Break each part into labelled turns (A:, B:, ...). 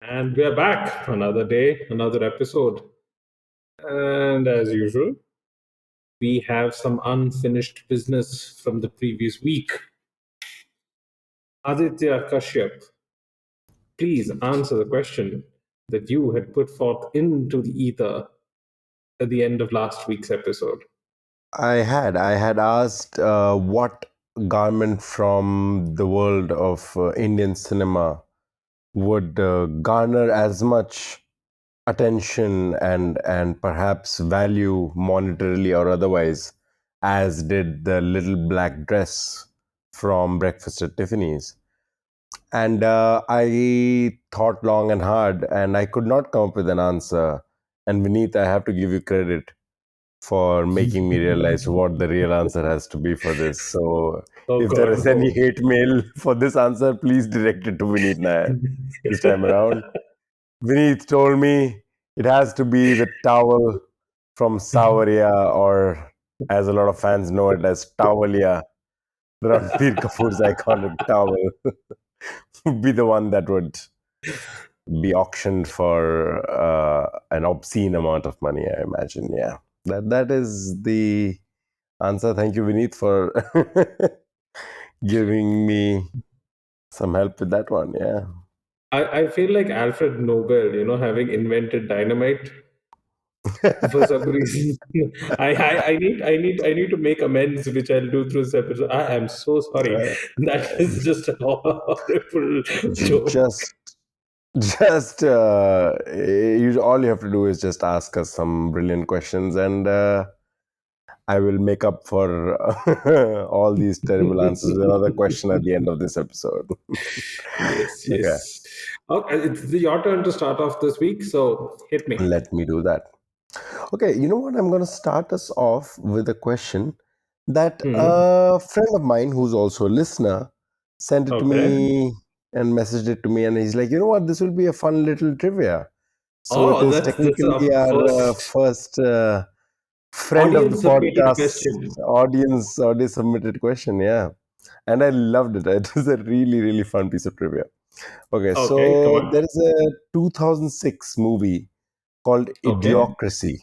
A: And we are back. Another day, another episode. And as usual, we have some unfinished business from the previous week. Aditya Kashyap, please answer the question that you had put forth into the ether at the end of last week's episode.
B: I had asked what garment from the world of Indian cinema would garner as much attention and perhaps value monetarily or otherwise as did the little black dress from Breakfast at Tiffany's. And I thought long and hard, and I could not come up with an answer. And Vineet, I have to give you credit for making me realize what the real answer has to be for this. So,
A: Oh
B: if there
A: God,
B: is any
A: no.
B: hate mail for this answer, please direct it to Vineet Nair this time around. Vineet told me it has to be the towel from Savaria, or as a lot of fans know it as Tawalia, the Ranbir Kapoor's iconic towel, would be the one that would be auctioned for an obscene amount of money, I imagine. Yeah, that is the answer. Thank you, Vineet, for giving me some help with that one. Yeah.
A: I feel like Alfred Nobel, having invented dynamite for some reason. I need to make amends, which I'll do through this episode. I am so sorry.
B: Uh,
A: That is just a horrible joke.
B: just all you have to do is just ask us some brilliant questions, and I will make up for all these terrible answers with another question at the end of this episode.
A: Yes,
B: Okay,
A: yes. Okay, it's your turn to start off this week, so hit me.
B: let me do that. Okay, you know what? I'm going to start us off with a question that
A: Hmm.
B: a friend of mine who's also a listener sent it to
A: Okay.
B: me and messaged it to me, and he's like, you know what? This will be a fun little trivia. So it
A: Oh,
B: is
A: that's
B: technically
A: our
B: our
A: first
B: first friend of the
A: audience submitted
B: podcast
A: question.
B: audience submitted question. Yeah, and I loved it. It was a really really fun piece of trivia. Okay,
A: Okay, come
B: so
A: on.
B: there is a 2006 movie called
A: Okay.
B: Idiocracy.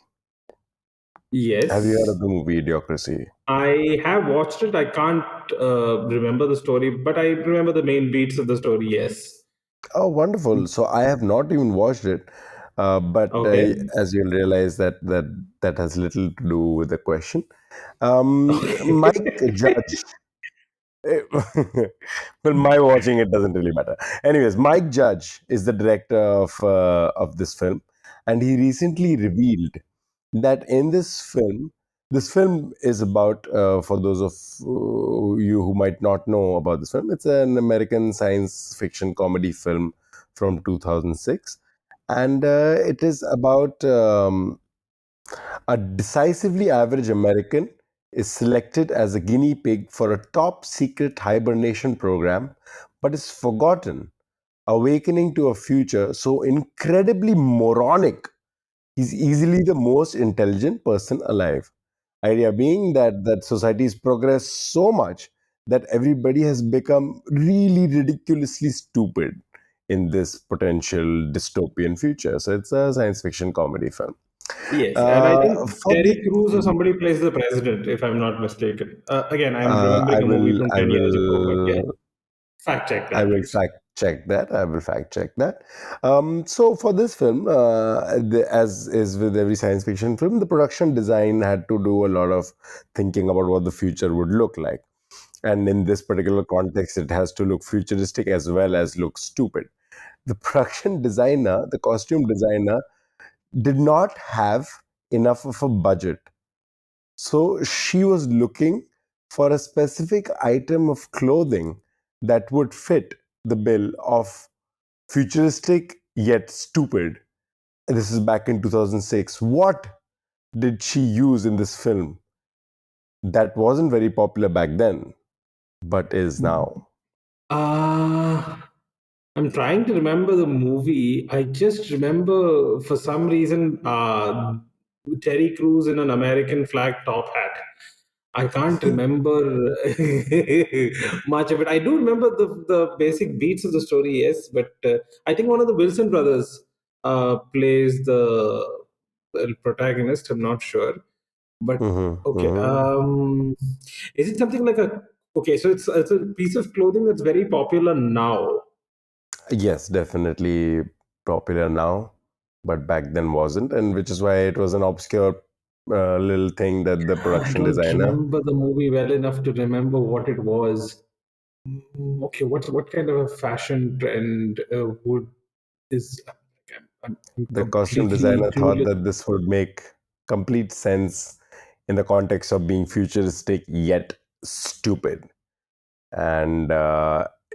B: Have you heard
A: Yes.
B: of the movie Idiocracy?
A: I have watched it. I can't remember the story, but I remember the main beats of the story. Yes.
B: Oh, wonderful! So I have not even watched it, but
A: Okay.
B: as you'll realize that has little to do with the question. Mike
A: Okay.
B: Judge. Well, my watching it doesn't really matter. Anyways, Mike Judge is the director of this film, and he recently revealed that in this film is about for those of you who might not know about this film, it's an American science fiction comedy film from 2006, and it is about a decisively average American is selected as a guinea pig for a top secret hibernation program, but is forgotten, awakening to a future so incredibly moronic he's easily the most intelligent person alive. Idea being that society's progressed so much that everybody has become really ridiculously stupid in this potential dystopian future. So it's a science fiction comedy film.
A: Yes, and I think
B: For the
A: Terry Crews or somebody plays the president, if I'm not mistaken. Again, I'm
B: I
A: remembering a movie
B: will
A: from
B: I
A: 10 years ago, but yeah,
B: will
A: fact check
B: I
A: that,
B: will
A: please.
B: fact check that. I will fact check that. So for this film, as is with every science fiction film, the production design had to do a lot of thinking about what the future would look like. And in this particular context, it has to look futuristic as well as look stupid. The production designer, the costume designer, did not have enough of a budget. So she was looking for a specific item of clothing that would fit the bill of futuristic yet stupid. This is back in 2006. What did she use in this film that wasn't very popular back then, but is now?
A: Uh, I'm trying to remember the movie. I just remember for some reason Terry Crews in an American flag top hat. I can't remember much of it. I do remember the basic beats of the story, yes, but I think one of the Wilson brothers plays the protagonist. I'm not sure, but okay.
B: Hmm.
A: Is it something like a okay? So it's a piece of clothing that's very popular now.
B: Yes, definitely popular now, but back then wasn't, and which is why it was an obscure little thing that the
A: I
B: production
A: don't
B: designer,
A: remember the movie well enough to remember what it was. Okay, what kind of a fashion trend would is? I'm
B: the costume
A: completely
B: designer thought
A: clueless.
B: that this would make complete sense in the context of being futuristic yet stupid. And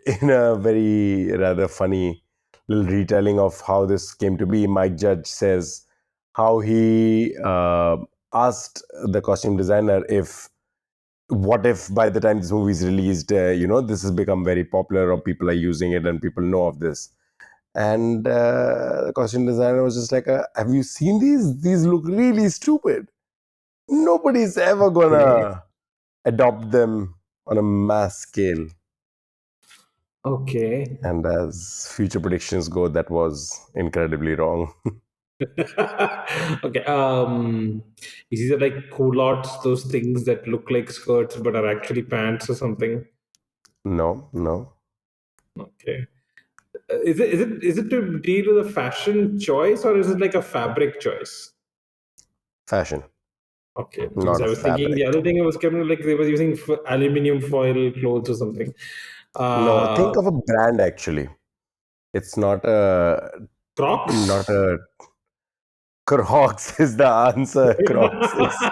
B: in a very rather funny little retelling of how this came to be, Mike Judge says how he asked the costume designer if what if by the time this movie is released, this has become very popular or people are using it and people know of this. And the costume designer was just like, have you seen these? These look really stupid. Nobody's ever
A: Okay,
B: gonna adopt them on a mass scale.
A: okay.
B: And as future predictions go, that was incredibly wrong.
A: Okay. Is it like culottes, those things that look like skirts but are actually pants or something?
B: No, no.
A: Okay. Is it to deal with a fashion choice or is it like a fabric choice?
B: Fashion,
A: Okay, because
B: not
A: I
B: a
A: was thinking the
B: fabric.
A: other thing I was kind of like they were using aluminium foil clothes or something.
B: No,
A: Uh,
B: think of a brand actually. It's not
A: Crocs.
B: a Crocs is the answer. Crocs is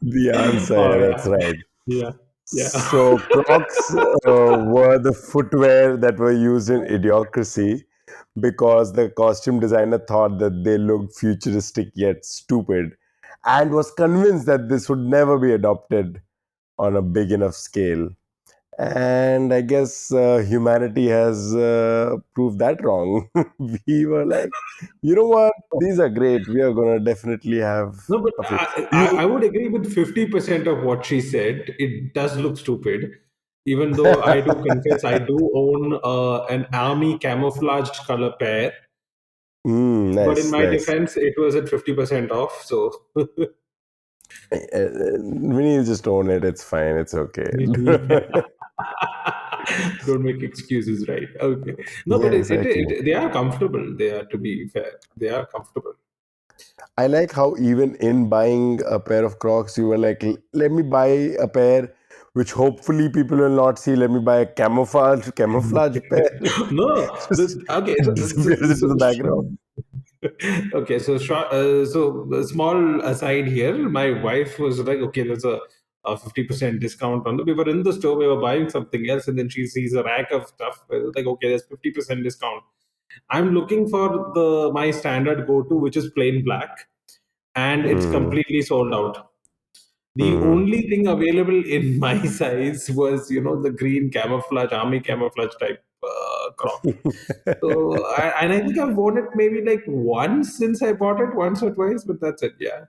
B: the answer.
A: Oh
B: Yeah, that's
A: yeah,
B: right.
A: yeah, yeah.
B: So Crocs were the footwear that were used in Idiocracy because the costume designer thought that they looked futuristic yet stupid and was convinced that this would never be adopted on a big enough scale. And I guess humanity has proved that wrong. We were like, you know what? These are great. We are going to definitely have
A: No, but
B: a few.
A: I
B: You,
A: would agree with 50% of what she said. It does look stupid, even though I do confess I do own an army camouflaged color pair. But in
B: nice,
A: my
B: nice.
A: defense, it was at 50% off. So
B: When you just own it, it's fine. It's okay.
A: don't make excuses, right? Okay. No,
B: Yeah,
A: but
B: exactly.
A: they are comfortable. They are, to be fair, they are comfortable.
B: I like how even in buying a pair of Crocs, you were like, Let me buy a pair which hopefully people will not see. Let me buy a camouflage pair,
A: No,
B: just
A: okay.
B: disappears into the background."
A: Okay, so a small aside here. My wife was like, "Okay, there's a 50% discount on the." We were in the store, we were buying something else, and then she sees a rack of stuff. Like, okay, there's 50% discount. I'm looking for the my standard go-to, which is plain black, and it's
B: Hmm.
A: completely sold out. The
B: Hmm.
A: only thing available in my size was, the green camouflage, army camouflage type crop. So, and I think I've worn it maybe like once since I bought it, once or twice, but that's it. Yeah.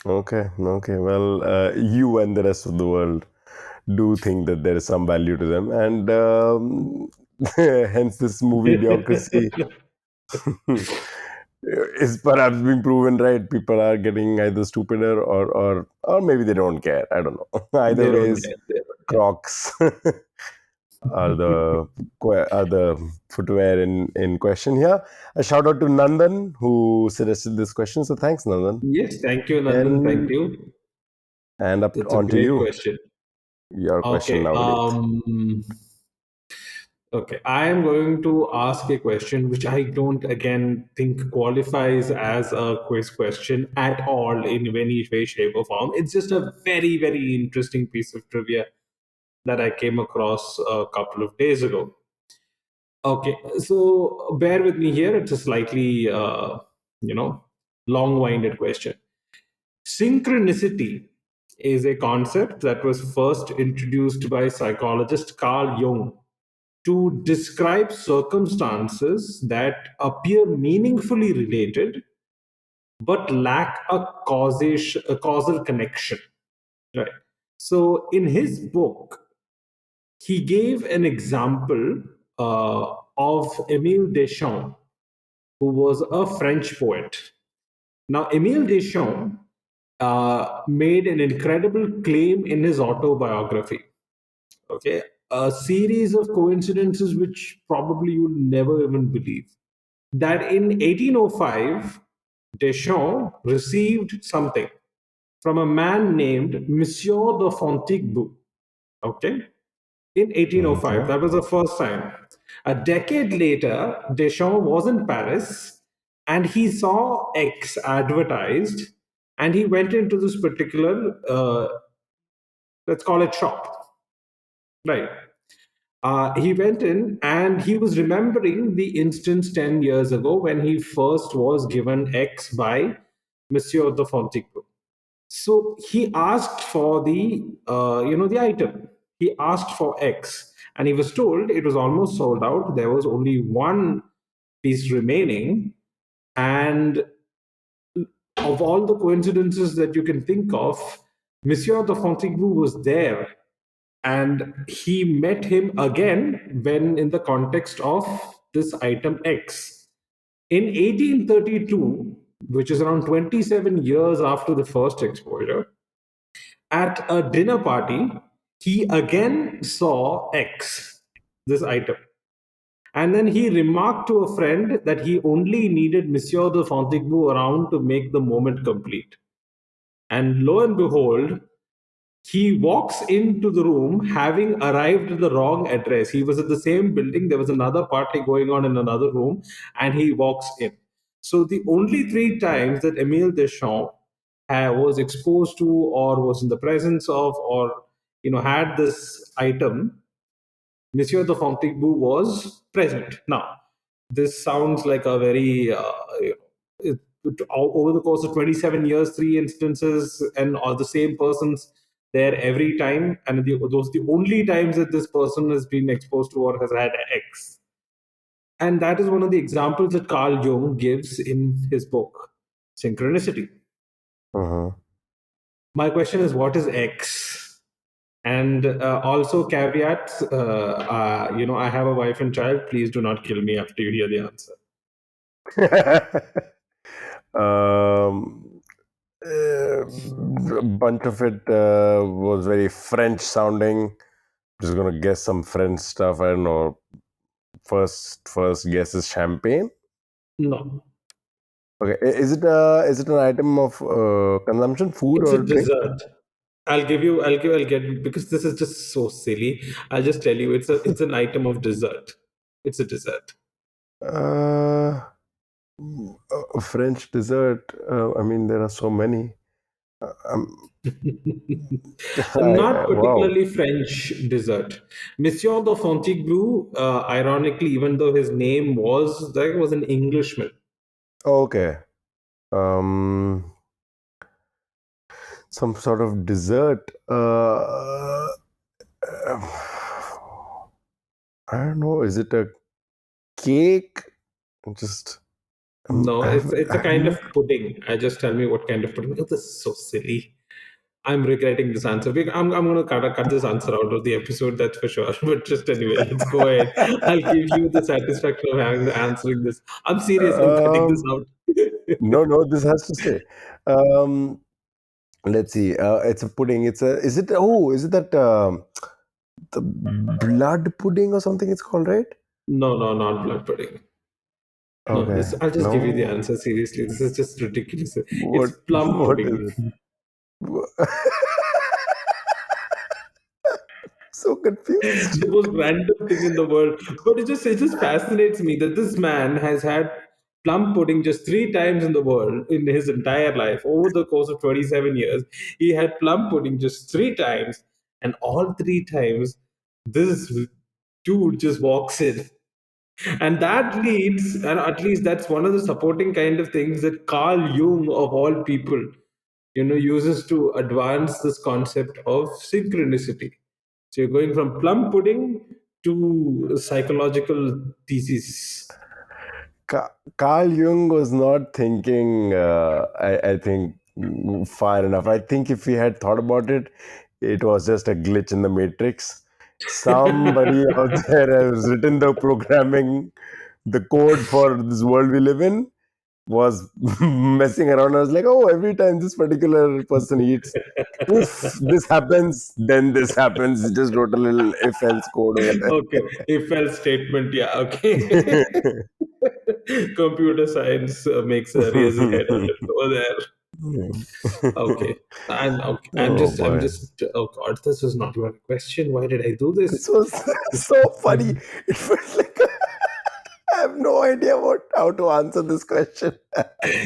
B: Okay, okay. Well, you and the rest of the world do think that there is some value to them, and hence this movie Idiocracy is perhaps being proven right. People are getting either stupider or maybe they don't care. I don't know. Either
A: They don't
B: ways,
A: care. They don't care.
B: Crocs are the footwear in question here. A shout out to Nandan who suggested this question. So thanks, Nandan.
A: Yes, thank you, Nandan. Thank
B: And
A: you.
B: up
A: That's a
B: on to
A: great
B: you.
A: question.
B: Your question
A: Okay.
B: nowadays.
A: Okay. I am going to ask a question which I don't again think qualifies as a quiz question at all in any way, shape, or form. It's just a very, very interesting piece of trivia that I came across a couple of days ago. Okay, so bear with me here. It's a slightly, you know, long-winded question. Synchronicity is a concept that was first introduced by psychologist Carl Jung to describe circumstances that appear meaningfully related but lack a causal connection. Right. So in his book, he gave an example of Émile Deschamps, who was a French poet. Now, Émile Deschamps made an incredible claim in his autobiography. Okay, a series of coincidences which probably you'll never even believe. That in 1805, Deschamps received something from a man named Monsieur de Fontaigu. Okay, in 1805.
B: Okay.
A: That was the first time. A decade later, Deschamps was in Paris and he saw X advertised and he went into this particular, let's call it shop, right? He went in and he was remembering the instance 10 years ago when he first was given X by Monsieur de Fontaigu. So he asked for the item. He asked for X, and he was told it was almost sold out. There was only one piece remaining, and of all the coincidences that you can think of, Monsieur de Fontaigu was there, and he met him again when in the context of this item X. In 1832, which is around 27 years after the first exposure, at a dinner party, he again saw X, this item. And then he remarked to a friend that he only needed Monsieur de Fontaigu around to make the moment complete. And lo and behold, he walks into the room having arrived at the wrong address. He was at the same building. There was another party going on in another room, and he walks in. So the only three times that Emile Deschamps was exposed to, or was in the presence of, or had this item, Monsieur de Fontaigu was present. Now, this sounds like a very over the course of 27 years, three instances, and all the same persons there every time, and those the only times that this person has been exposed to or has had X. And that is one of the examples that Carl Jung gives in his book, Synchronicity.
B: Uh-huh.
A: My question is, what is X? And also caveats, I have a wife and child. Please do not kill me after you hear the answer.
B: um, a bunch of it was very French sounding. Just gonna guess some French stuff. I don't know. First guess is champagne.
A: No,
B: Okay, is it an item of consumption, food
A: it's a
B: or drink?
A: dessert. I'll get, because this is just so silly. I'll just tell you, it's an item of dessert. It's a dessert.
B: Uh, a French dessert. I mean, there are so many. Um,
A: Not
B: wow.
A: particularly French dessert. Monsieur de Fontaigu, ironically, even though his name was an Englishman.
B: Okay. Um, some sort of dessert. I don't know. Is it a cake? Just
A: No, it's a
B: I've
A: kind of
B: never.
A: pudding. Just tell me what kind of pudding. Oh, this is so silly. I'm regretting this answer. I'm going to cut this answer out of the episode, that's for sure. But just anyway, let's go ahead. I'll give you the satisfaction of answering this. I'm serious. I'm cutting this
B: Um,
A: out.
B: no, no. This has to stay. Um, let's see. It's a pudding. It's a. Is it? Oh, is it that the blood pudding or something? It's called, right?
A: No, no, not blood pudding. No,
B: Okay.
A: I'll just give you the
B: No.
A: answer. Seriously, this is just ridiculous. It's
B: What?
A: plum
B: What is
A: pudding.
B: it? So confused.
A: The most random thing in the world. But it just fascinates me that this man has had plum pudding just three times in the world in his entire life. Over the course of 27 years, he had plum pudding just three times, and all three times, this dude just walks in. And that leads, and at least that's one of the supporting kind of things that Carl Jung, of all people, uses to advance this concept of synchronicity. So you're going from plum pudding to psychological thesis.
B: Carl Jung was not thinking, I think, far enough. I think if he had thought about it, it was just a glitch in the matrix. Somebody out there has written the programming, the code for this world we live in, was messing around. I was like, oh, every time this particular person eats, if this happens, then this happens. He just wrote a little if else code over
A: Okay, if else statement, yeah, okay.
B: there.
A: Computer science makes a raise his head a little over there. Okay,
B: Oh
A: I'm
B: boy.
A: just. Oh God, this was not even a question. Why did I do this?
B: This was so funny. It felt like I have no idea how to answer this question.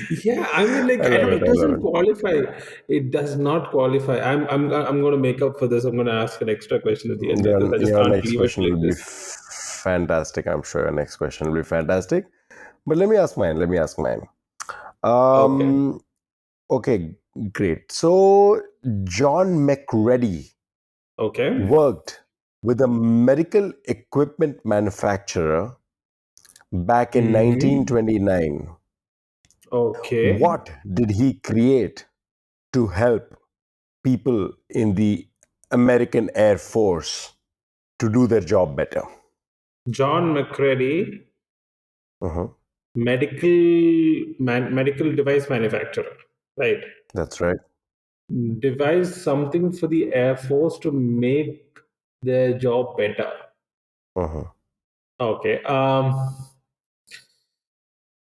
A: Yeah, I mean, like,
B: I
A: I
B: love
A: don't.
B: it.
A: It
B: I love
A: doesn't
B: it.
A: qualify. It does not qualify. I'm going to make up for this. I'm going to ask an extra question at the end because I just
B: Your
A: can't
B: next
A: leave it
B: question
A: like
B: will be
A: this.
B: fantastic. I'm sure your next question will be fantastic. But let me ask mine. Let me ask mine.
A: Okay.
B: Um, okay, great. So John McReady
A: Okay.
B: worked with a medical equipment manufacturer back in
A: Hmm.
B: 1929.
A: Okay.
B: What did he create to help people in the American Air Force to do their job better?
A: John McCready,
B: Uh-huh.
A: medical device manufacturer, right?
B: That's right.
A: Devised something for the Air Force to make their job better.
B: Uh-huh.
A: Okay.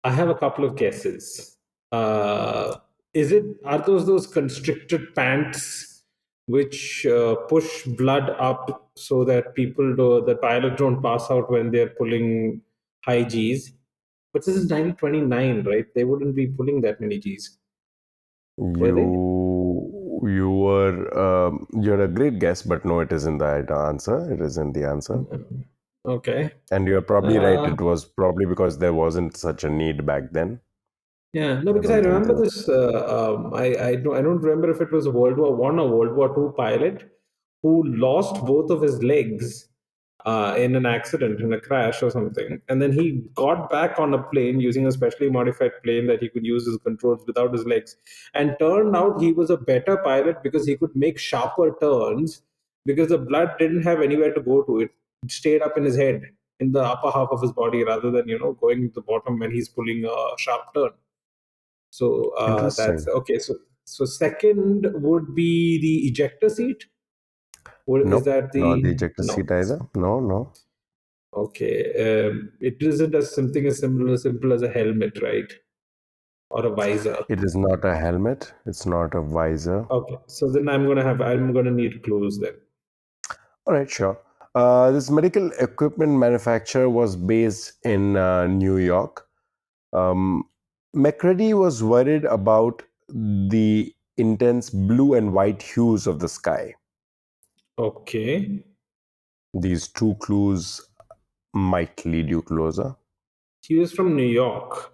A: I have a couple of guesses. Uh, is it are those constricted pants which push blood up so that the pilots don't pass out when they're pulling high G's? But this is 1929, right? They wouldn't be pulling that many G's, were they?
B: You're a great guess, but no, it isn't the answer. It isn't the answer.
A: Okay.
B: And you're probably right.
A: Uh,
B: It was probably because there wasn't such a need back then.
A: Yeah, no,
B: I
A: because I
B: don't think
A: remember
B: there.
A: this. I don't remember if it was a World War One or World War Two pilot who lost both of his legs in an accident, in a crash or something, and then he got back on a plane using a specially modified plane that he could use his controls without his legs. And turned out he was a better pilot because he could make sharper turns because the blood didn't have anywhere to go to. It stayed up in his head, in the upper half of his body, rather than going to the bottom when he's pulling a sharp turn. So that's
B: Interesting.
A: okay. So second would be the ejector seat. Is
B: Nope,
A: that
B: not the
A: the
B: ejector
A: no?
B: seat either. No, no.
A: Okay, it isn't as something as simple as a helmet, right? Or a visor.
B: It is not a helmet. It's not a visor.
A: Okay, so then I'm gonna need clues then.
B: All right, sure. This medical equipment manufacturer was based in New York. Um, McCready was worried about the intense blue and white hues of the sky.
A: Okay,
B: These two clues might lead you closer.
A: he was from New York.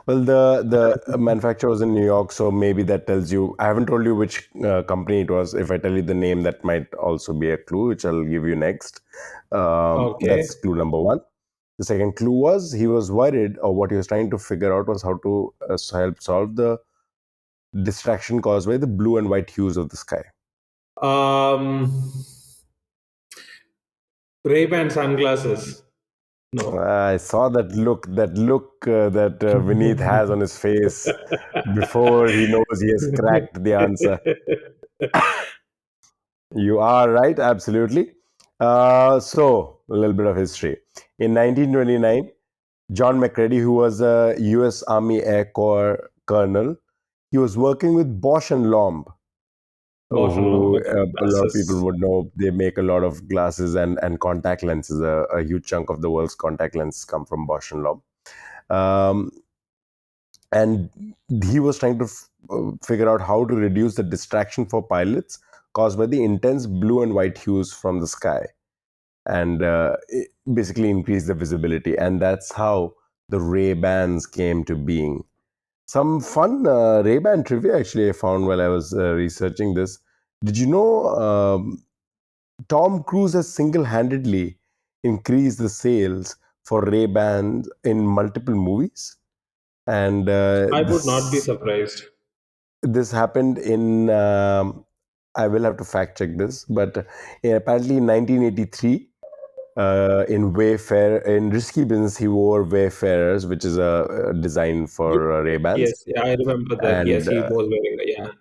B: Well, the manufacturer was in New York, so maybe that tells you. I haven't told you which company it was. If I tell you the name, that might also be a clue, which I'll give you next.
A: Okay,
B: That's clue number one. The second clue was he was worried, or what he was trying to figure out was how to help solve the distraction caused by the blue and white hues of the sky.
A: um, Ray-Ban sunglasses. No.
B: I saw that Vineet has on his face before he knows he has cracked the answer. You are right, absolutely. So, a little bit of history. In 1929, John McCready, who was a US Army Air Corps colonel, he was working with Bosch and Lomb,
A: Bosch and Lomb.
B: who
A: Okay,
B: a lot of people
A: glasses.
B: would know. They make a lot of glasses and contact lenses. A huge chunk of the world's contact lenses come from Bosch and Lomb. Um, and he was trying to figure out how to reduce the distraction for pilots caused by the intense blue and white hues from the sky, and basically increase the visibility. And that's how the Ray Bans came to being. Some fun Ray Ban trivia actually I found while I was researching this. Did you know Tom Cruise has single handedly increased the sales for Ray-Ban in multiple movies, and
A: I would not be surprised.
B: this happened in. I will have to fact check this, but apparently in 1983, in Wayfair, in Risky Business, he wore Wayfarers, which is a design
A: Ye-
B: for Ray-Bans,
A: Yes, yeah, I remember that. Yes,
B: and
A: he was wearing that. Yeah.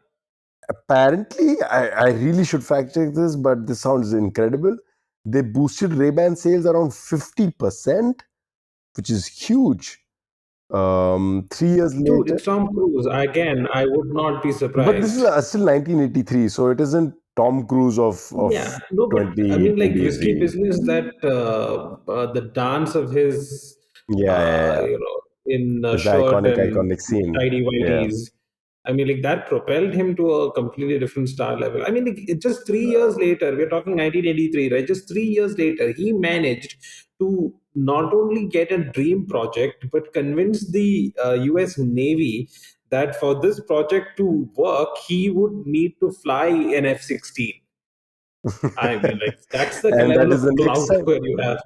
B: apparently, I really should fact check this, but this sounds incredible. They boosted Ray-Ban sales around 50%, which is huge. 3 years
A: Dude,
B: later,
A: it's Tom Cruise. Again, I would not be
B: but this is
A: surprised.
B: still 1983, so it isn't Tom Cruise
A: Yeah,
B: of
A: no, but I mean, like risky
B: 2023.
A: business. That the dance of his,
B: Yeah, yeah, yeah.
A: in a
B: It's the
A: shirt and
B: iconic scene.
A: tidy
B: Yeah.
A: whities. I mean, like that propelled him to a completely different star level. I mean, like, just 3 years later, we're talking 1983, right? Just 3 years later, he managed to not only get a dream project, but convince the U.S. Navy that for this project to work, he would need to fly an F-16. I mean, like that's the
B: And
A: level
B: that
A: of
B: is the next
A: clout
B: time.
A: where you have.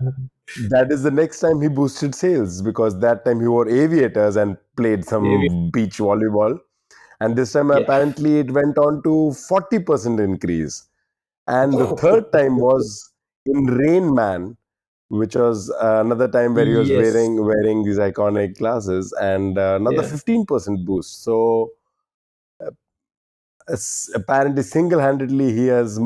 B: That is the next time he boosted sales because that time he wore aviators and played
A: Maybe,
B: some beach volleyball. And this time
A: yeah.
B: apparently it went on to 40% increase. And the third time was in Rain Man, which was another time where he was
A: Yes.
B: wearing these iconic glasses, and another
A: Yeah.
B: 15% boost. So apparently single-handedly he has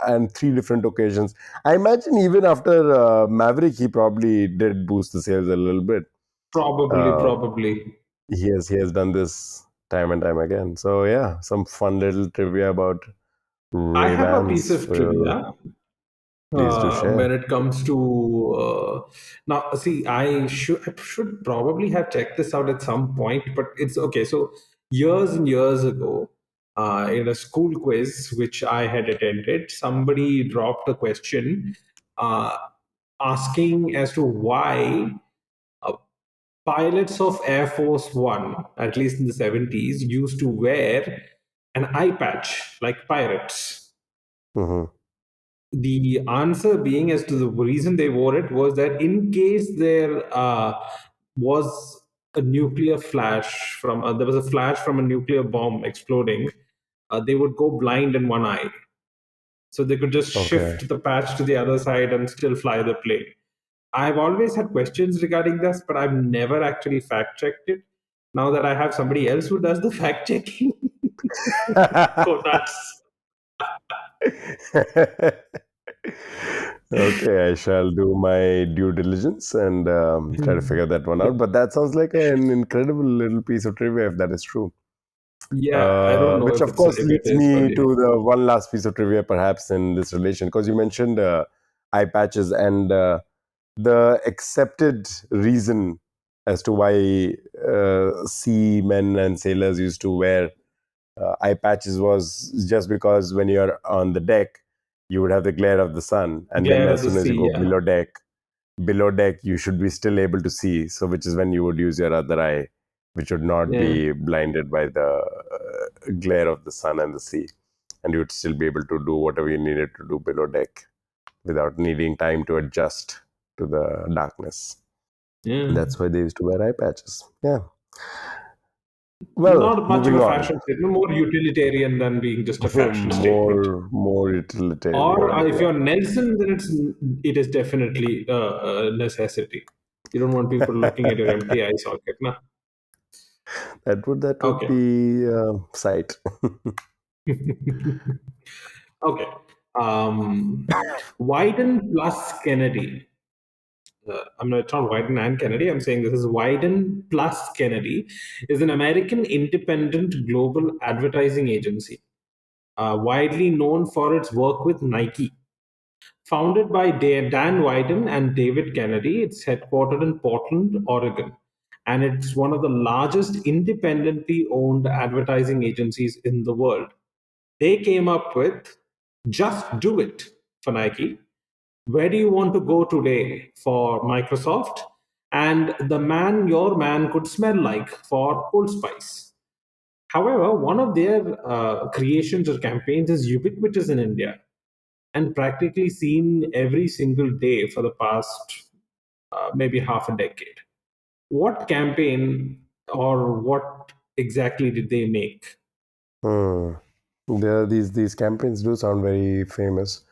B: and three different occasions. I imagine even after Maverick, he probably did boost the sales a little bit.
A: Probably,
B: Uh,
A: probably.
B: he has done this time and time again. So yeah, some fun little trivia about
A: I
B: Ray
A: have a piece
B: Bans.
A: of trivia.
B: Please do
A: When
B: share.
A: it comes to now, see, I should probably have checked this out at some point, but it's okay. So years and years ago, in a school quiz which I had attended, somebody dropped a question uh, asking as to why uh, pilots of Air Force One, at least in the 70s, used to wear an eye patch like pirates.
B: Hmm.
A: The answer being as to the reason they wore it was that in case was there was a flash from a nuclear bomb exploding, they would go blind in one eye, so they could just
B: Okay.
A: shift the patch to the other side and still fly the plane. I've always had questions regarding this, but I've never actually fact checked it. Now that I have somebody else who does the fact checking, go nuts.
B: Okay, I shall do my due diligence and try to figure that one out. But that sounds like an incredible little piece of trivia if that is true.
A: Yeah, I don't know
B: Which
A: if
B: of course
A: it
B: leads
A: is, but
B: me
A: yeah.
B: to the one last piece of trivia, perhaps in this relation, because you mentioned eye patches and the accepted reason as to why seamen and sailors used to wear eye patches was just because when you're on the deck, you would have the glare of the sun, and then
A: Glare
B: as
A: of the
B: soon as you
A: sea,
B: go
A: yeah.
B: below deck, you should be still able to see. So, which is when you would use your other eye, which would not
A: Yeah.
B: be blinded by the glare of the sun and the sea, and you would still be able to do whatever you needed to do below deck without needing time to adjust to the darkness.
A: Yeah.
B: And that's why they used to wear eye patches. Yeah. Well,
A: Not much of
B: moving
A: a
B: on.
A: fashion statement, more utilitarian than being just a fashion statement.
B: More
A: Or
B: utilitarian.
A: if
B: Yeah.
A: you're Nelson, then it is definitely a necessity. You don't want people looking at your empty eye socket, nah.
B: That would
A: Okay.
B: be sight.
A: Okay. Wyden plus Kennedy. I'm not, it's not Wyden and Kennedy. I'm saying this is Wyden plus Kennedy is an American independent global advertising agency, widely known for its work with Nike. Founded by Dan Wyden and David Kennedy, it's headquartered in Portland, Oregon, and it's one of the largest independently owned advertising agencies in the world. They came up with Just Do It for Nike, Where Do You Want to Go Today for Microsoft, and The Man Your Man Could Smell Like for Old Spice. However, one of their creations or campaigns is ubiquitous in India and practically seen every single day for the past maybe half a decade. What campaign or what exactly did they make?
B: Hmm. These campaigns do sound very famous.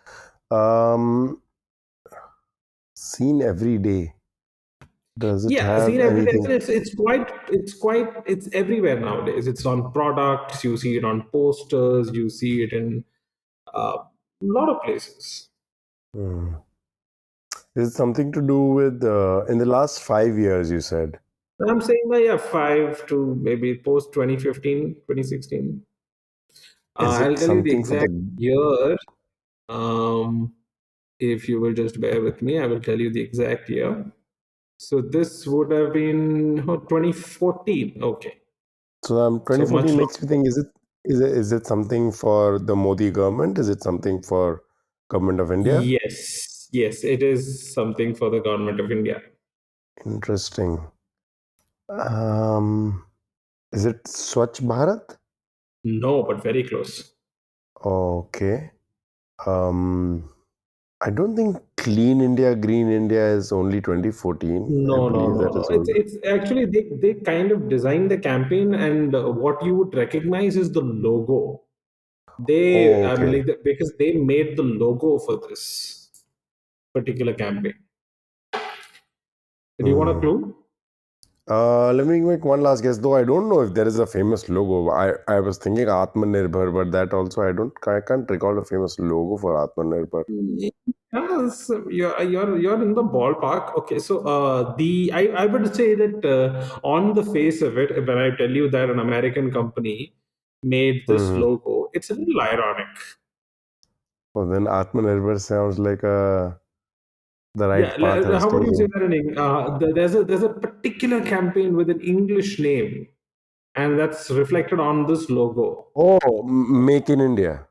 B: Um, Seen every day. Does it
A: Yeah,
B: have
A: seen every day.
B: anything?
A: It's everywhere nowadays. It's on products. You see it on posters. You see it in a lot of places.
B: Hmm. Is it something to do with in the last 5 years? You said.
A: I'm saying that, yeah, five to maybe post 2015, 2016.
B: Is
A: I'll
B: it
A: tell you the
B: something for the?
A: exact year. Um, if you will just bear with me, I will tell you the exact year. So this would have been 2014. Okay. So much
B: 2014
A: longer.
B: makes me think: is it something for the Modi government? Is it something for government of India?
A: Yes, yes, it is something for the government of India.
B: Interesting. Um, is it Swachh Bharat?
A: No, but very close.
B: Okay. Um, I don't think Clean India, Green India is only 2014. I
A: No, no,
B: believe
A: no,
B: that
A: no.
B: is
A: It's
B: older.
A: it's actually they kind of designed the campaign, and what you would recognize is the logo.
B: Oh,
A: I mean,
B: okay.
A: because they made the logo for this particular campaign. Do you want a
B: Hmm.
A: clue?
B: Let me make one last guess, though I don't know if there is a famous logo. I was thinking Atmanirbhar, but that also I can't recall a famous logo for Atmanirbhar.
A: Yes, you're in the ballpark. Okay, so I would say that on the face of it, when I tell you that an American company made this
B: Hmm.
A: logo, it's a little ironic.
B: Well, then Atmanirbhar sounds like the
A: Yeah,
B: right path I was
A: how would you say
B: taking.
A: that in there's a particular campaign with an English name, and that's reflected on this logo.
B: Oh, Make in India.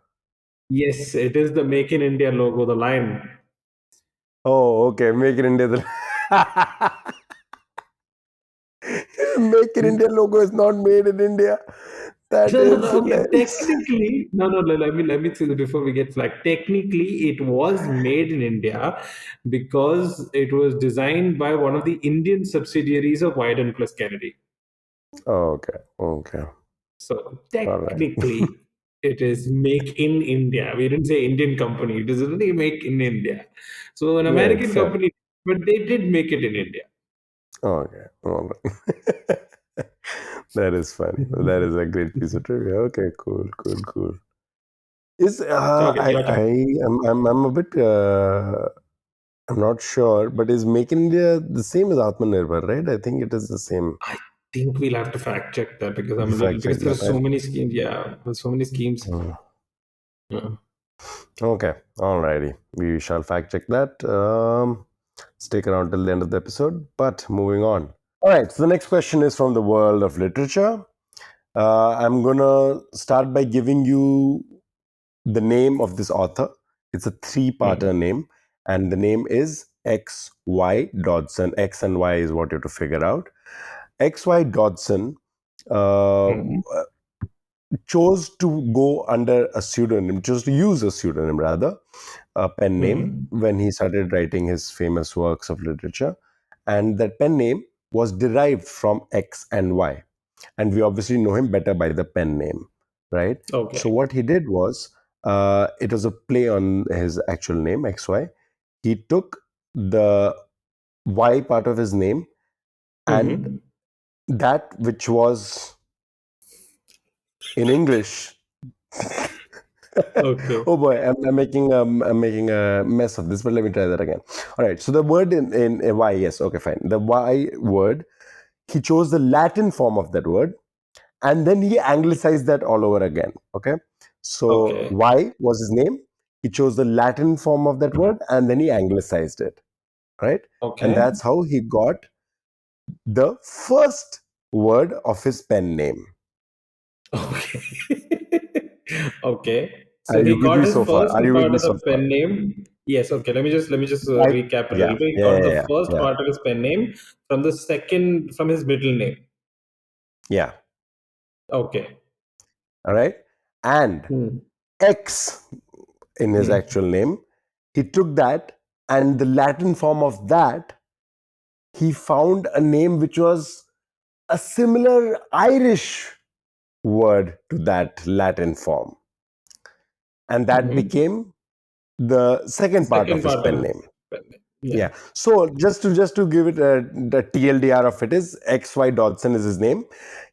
A: Yes, it is the Make in India logo, the lion.
B: Oh, okay, Make in India. Make in India logo is not made in India. That
A: No, no, no.
B: is
A: Okay,
B: hilarious.
A: technically, no, no. Let me say that before we get flagged. Technically, it was made in India because it was designed by one of the Indian subsidiaries of Wyden plus Kennedy.
B: Oh, okay, okay,
A: So
B: all right.
A: technically, it is make in India. We didn't say Indian company. It is really make in India. So an
B: Right,
A: American
B: fair.
A: company, but they did make it in India.
B: Okay, all right. That is funny. That is a great piece of trivia. Okay, cool, cool, cool. Is
A: Okay, your turn.
B: I'm a bit I'm not sure, but is Make in India the same as Atmanirbhar, right? I think it is the same.
A: I think we'll have to fact check that because I'm a little
B: Fact check
A: because there
B: that.
A: are so many schemes. Yeah, there's so many schemes.
B: Hmm.
A: Yeah.
B: Okay, alrighty. We shall fact check that. Stick around till the end of the episode. But moving on. All right. So the next question is from the world of literature. I'm gonna start by giving you the name of this author. It's a three-parter
A: Mhm.
B: name, and the name is X Y Dodson. X and Y is what you have to figure out. X Y Dodson uh,
A: Mhm.
B: chose to go under a pseudonym, chose to use a pseudonym rather, a pen name,
A: Mhm.
B: when he started writing his famous works of literature. And that pen name was derived from X and Y. And we obviously know him better by the pen name, right? So
A: Okay.
B: what he did was, it was a play on his actual name, XY. He took the Y part of his name, and
A: Mhm.
B: that which was in English.
A: Okay.
B: Oh boy, I'm making a mess of this, but let me try that again. All right, so the word in Y, yes, okay, fine. The Y word, he chose the Latin form of that word, and then he anglicized that all over again. Okay, so
A: Okay.
B: Y was his name. He chose the Latin form of that word, and then he anglicized it, right? And
A: Okay.
B: that's how he got the first word of his pen name.
A: Okay. Okay.
B: Are
A: So
B: you
A: he
B: with
A: got
B: me
A: his
B: so far?
A: first
B: Are you with
A: part
B: me
A: of
B: so
A: the
B: far?
A: pen name. Yes. Okay. Let me just
B: I,
A: recap a
B: yeah,
A: little bit. He
B: yeah,
A: got
B: yeah,
A: the
B: yeah,
A: first
B: yeah,
A: part of his pen name from his middle name.
B: yeah.
A: Okay.
B: All right, and
A: Hmm.
B: X in his
A: Hmm.
B: actual name, he took that, and the Latin form of that he found a name which was a similar Irish word to that Latin form. And that
A: Mm-hmm.
B: became the second part of
A: Second
B: his
A: part
B: pen
A: of
B: name.
A: yeah.
B: Yeah. So just to give it the TLDR of it is XY Dodson is his name.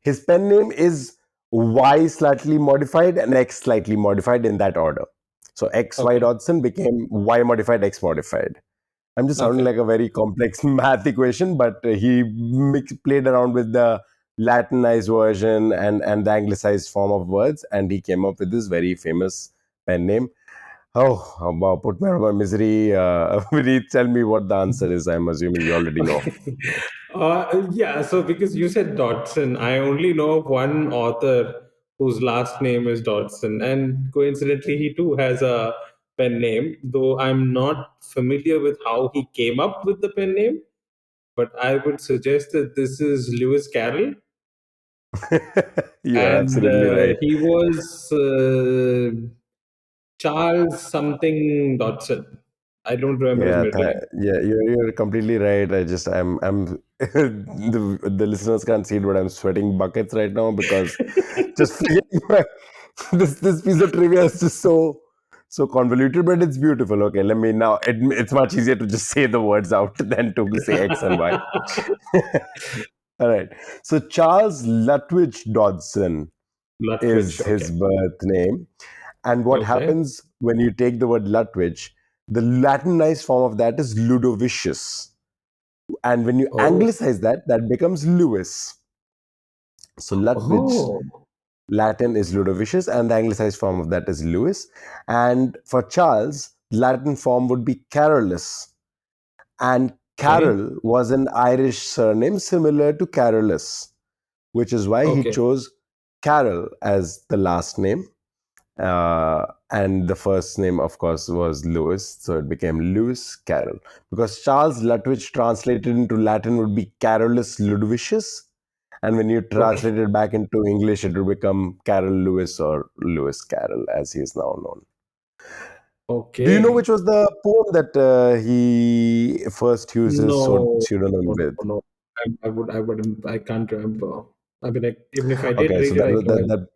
B: His pen name is Y slightly modified and X slightly modified in that order. So XY
A: Okay.
B: Dodson became Y modified X modified. I'm just sounding
A: Okay.
B: like a very complex math equation, but he played around with the Latinized version and the anglicized form of words, and he came up with this very famous pen name. Oh, wow, put me out of my misery. Vineet, tell me what the answer is. I'm assuming you already know.
A: Okay. Yeah, so because you said Dodson, I only know of one author whose last name is Dodson, and coincidentally, he too has a pen name, though I'm not familiar with how he came up with the pen name, but I would suggest that this is Lewis Carroll,
B: You're
A: and
B: absolutely right.
A: he was Charles something Dodson. I don't remember his
B: Yeah,
A: middle name.
B: yeah, you're completely right. I'm the listeners can't see it, but I'm sweating buckets right now because just forgetting this piece of trivia is just so convoluted, but it's beautiful. Okay, let me now. It's much easier to just say the words out than to say X and Y. All right. So Charles Lutwidge Dodson
A: Lutwich,
B: is his
A: okay.
B: birth name. And what
A: Okay.
B: happens when you take the word Lutwidge, the Latinized form of that is Ludovicius. And when you
A: Oh.
B: anglicize that, that becomes Lewis. So Lutwidge,
A: Oh.
B: Latin is Ludovicius, and the anglicized form of that is Lewis. And for Charles, Latin form would be Carolus. And
A: Okay.
B: Carol was an Irish surname similar to Carolus, which is why he
A: Okay.
B: chose Carol as the last name. And the first name, of course, was Lewis, so it became Lewis Carroll. Because Charles Lutwidge translated into Latin would be Carolus Ludovicius, and when you
A: Okay.
B: translate it back into English, it would become Carol Lewis or Lewis Carroll, as he is now known. Do you know which
A: Okay.
B: was the poem that he first used his
A: No.
B: pseudonym
A: No. No.
B: with?
A: No. I wouldn't. I can't remember. I mean, like, even if I did
B: Okay, so
A: read it,
B: that
A: I
B: that
A: don't.
B: that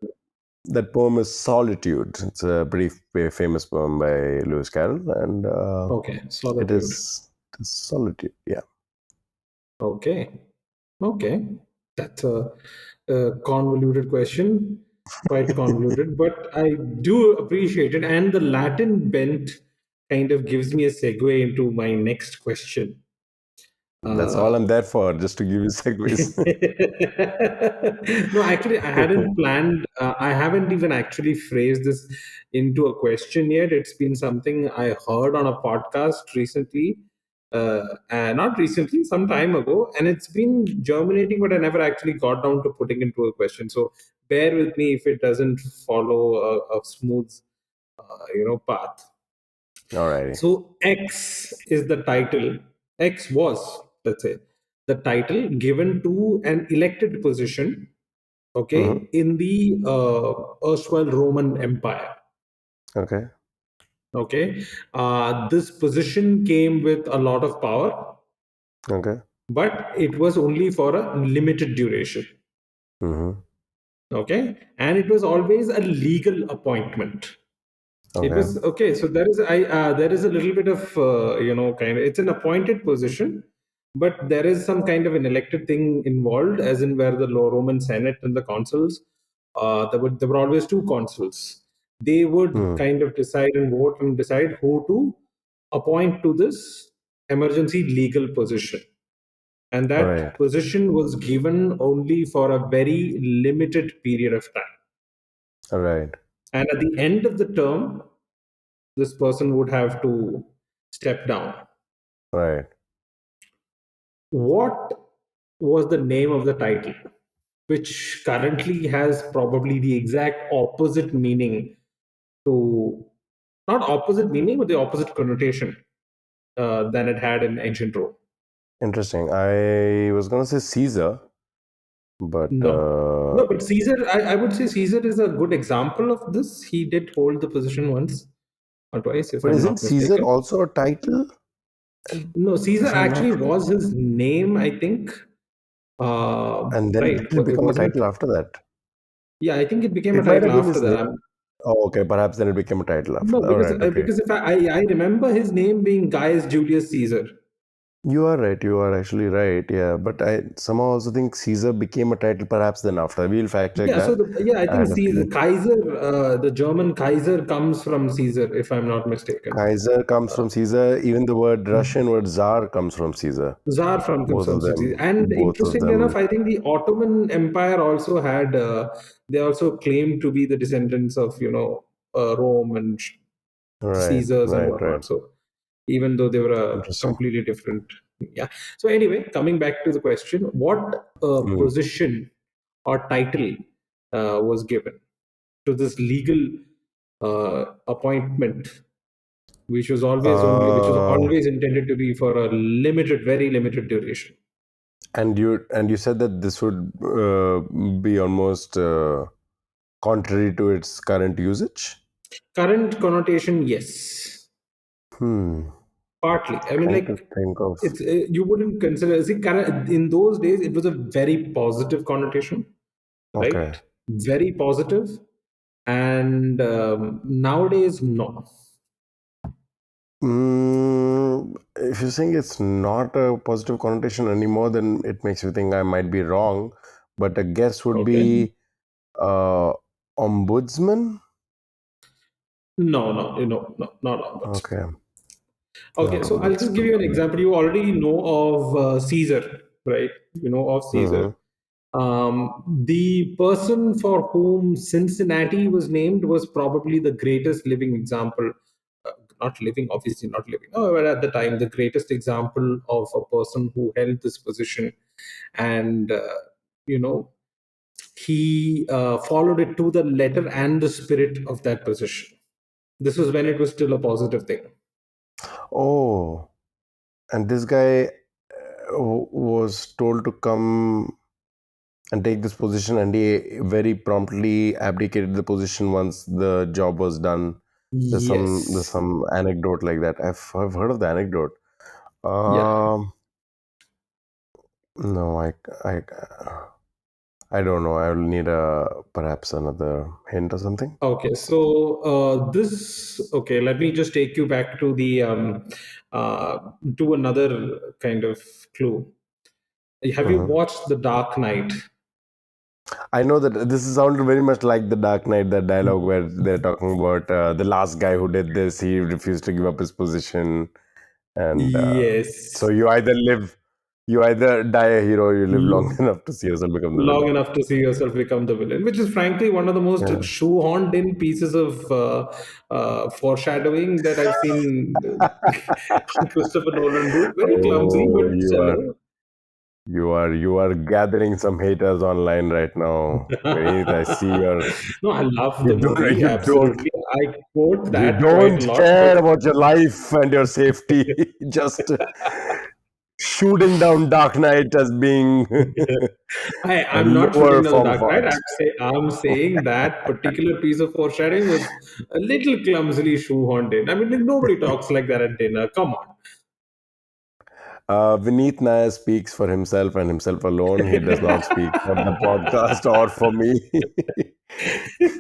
B: that poem is Solitude. It's a pretty famous poem by Lewis Carroll, and
A: Okay.
B: it
A: Solitude.
B: is Solitude. Yeah,
A: Okay. Okay. That's a convoluted question. Quite convoluted, but I do appreciate it. And the Latin bent kind of gives me a segue into my next question.
B: that's all I'm
A: Uh,
B: there for, just to give you segues.
A: no, actually, I hadn't planned. I haven't even actually phrased this into a question yet. It's been something I heard on a podcast recently, not recently, some time ago, and it's been germinating, but I never actually got down to putting into a question. So bear with me if it doesn't follow a smooth, path.
B: Alrighty.
A: So X is the title. X was, let's say, the title given to an elected position,
B: Mm-hmm.
A: okay, in the erstwhile Roman Empire.
B: Okay.
A: Okay, this position came with a lot of power,
B: Okay.
A: but it was only for a limited duration.
B: Mm-hmm.
A: Okay, and it was always a legal appointment. It
B: Okay.
A: was okay. So there is a little bit of kind of, it's an appointed position, but there is some kind of an elected thing involved, as in where the Roman Senate and the consuls, there were always two consuls. They would
B: Mm.
A: kind of decide and vote and decide who to appoint to this emergency legal position, and
B: All right.
A: that position was given only for a very limited period of time.
B: All right.
A: And at the end of the term, this person would have to step down.
B: All right.
A: What was the name of the title, which currently has probably the exact opposite meaning to, not opposite meaning, but the opposite connotation than it had in ancient Rome?
B: Interesting. I was gonna say Caesar, but
A: No. No, but Caesar, I would say Caesar is a good example of this. He did hold the position once or twice, if I'm
B: isn't
A: not
B: Caesar
A: mistaken.
B: also a title?
A: No, Caesar
B: If I'm
A: actually
B: not wrong.
A: was his name, I think.
B: And then
A: Right.
B: did it
A: It
B: become a
A: wasn't.
B: title after that?
A: Yeah, I think it became a
B: It might
A: title
B: have been
A: after
B: his
A: that.
B: name. Oh, okay. Perhaps then it became a title after
A: No,
B: that. All right. Okay.
A: because if I remember his name being Gaius Julius Caesar.
B: You are right. You are actually right. Yeah. But I somehow also think Caesar became a title perhaps then after. We'll fact check
A: Yeah, so
B: that.
A: I think
B: And
A: Caesar,
B: okay.
A: Kaiser, the German Kaiser comes from Caesar, if I'm not mistaken.
B: Kaiser comes from Caesar. Even the word Russian word Tsar comes from Caesar.
A: Tsar from comes
B: Both
A: from
B: of
A: Caesar.
B: them.
A: And
B: Both of
A: interestingly
B: them.
A: enough, I think the Ottoman Empire also had, they also claimed to be the descendants of, Rome and
B: Right.
A: Caesars and
B: Right. Right.
A: whatnot. So even though they were a
B: Interesting.
A: completely different, yeah. So anyway, coming back to the question, what
B: Mm.
A: position or title was given to this legal appointment, which was
B: Uh,
A: always intended to be for a limited, very limited duration.
B: and you said that this would be almost contrary to its current usage.
A: Current connotation, yes,
B: Hmm.
A: partly. I mean,
B: Trying to
A: like
B: think of.
A: it's you wouldn't consider. See, in those days, it was a very positive connotation,
B: Okay.
A: right? Very positive, and nowadays, no.
B: If you're saying it's not a positive connotation anymore, then it makes you think I might be wrong. But a guess would
A: Okay.
B: be uh, ombudsman.
A: No, no, no, not onwards.
B: Okay,
A: Okay,
B: not
A: so I'll just give
B: ombudsman.
A: you an example. You already know of Caesar, right? You know of Caesar.
B: Mm-hmm.
A: The person for whom Cincinnati was named was probably the greatest living example. Not living, obviously not living. Oh, but at the time, the greatest example of a person who held this position, and you know, he followed it to the letter and the spirit of that position. This was when it was still a positive thing.
B: Oh, and this guy was told to come and take this position, and he very promptly abdicated the position once the job was done. There's
A: Yes.
B: some anecdote like that. I've heard of the anecdote.
A: Yeah.
B: Um, no, I I don't know. I will need a perhaps another hint or something.
A: Okay, so okay, let me just take you back to the uh, to another kind of clue. Have you
B: Mhm.
A: watched The Dark Knight?
B: I know that this is sounded very much like the Dark Knight, that dialogue where they're talking about the last guy who did this. He refused to give up his position, and so
A: Yes.
B: you either die a hero, or you live long
A: L-
B: enough to see yourself become the
A: Long
B: villain.
A: enough to see yourself become the villain, which is frankly one of the most
B: Yeah.
A: shoehorned in pieces of foreshadowing that I've seen Christopher Nolan do. Very clumsy,
B: Oh,
A: but still.
B: you are gathering some haters online right now. Vineet, I see
A: No, I love the movie.
B: you don't
A: Absolutely, I quote
B: you
A: that quite a
B: don't
A: lot. But
B: care about your life and your safety. Just shooting down Dark Knight as being a
A: I'm not
B: lower
A: shooting down the
B: form of
A: dark side.
B: art.
A: I'm saying that particular piece of foreshadowing was a little clumsily shoehorned in. I mean, like, nobody talks like that at dinner. Come on.
B: Vineet Nair speaks for himself and himself alone. He does not speak for the podcast or for me.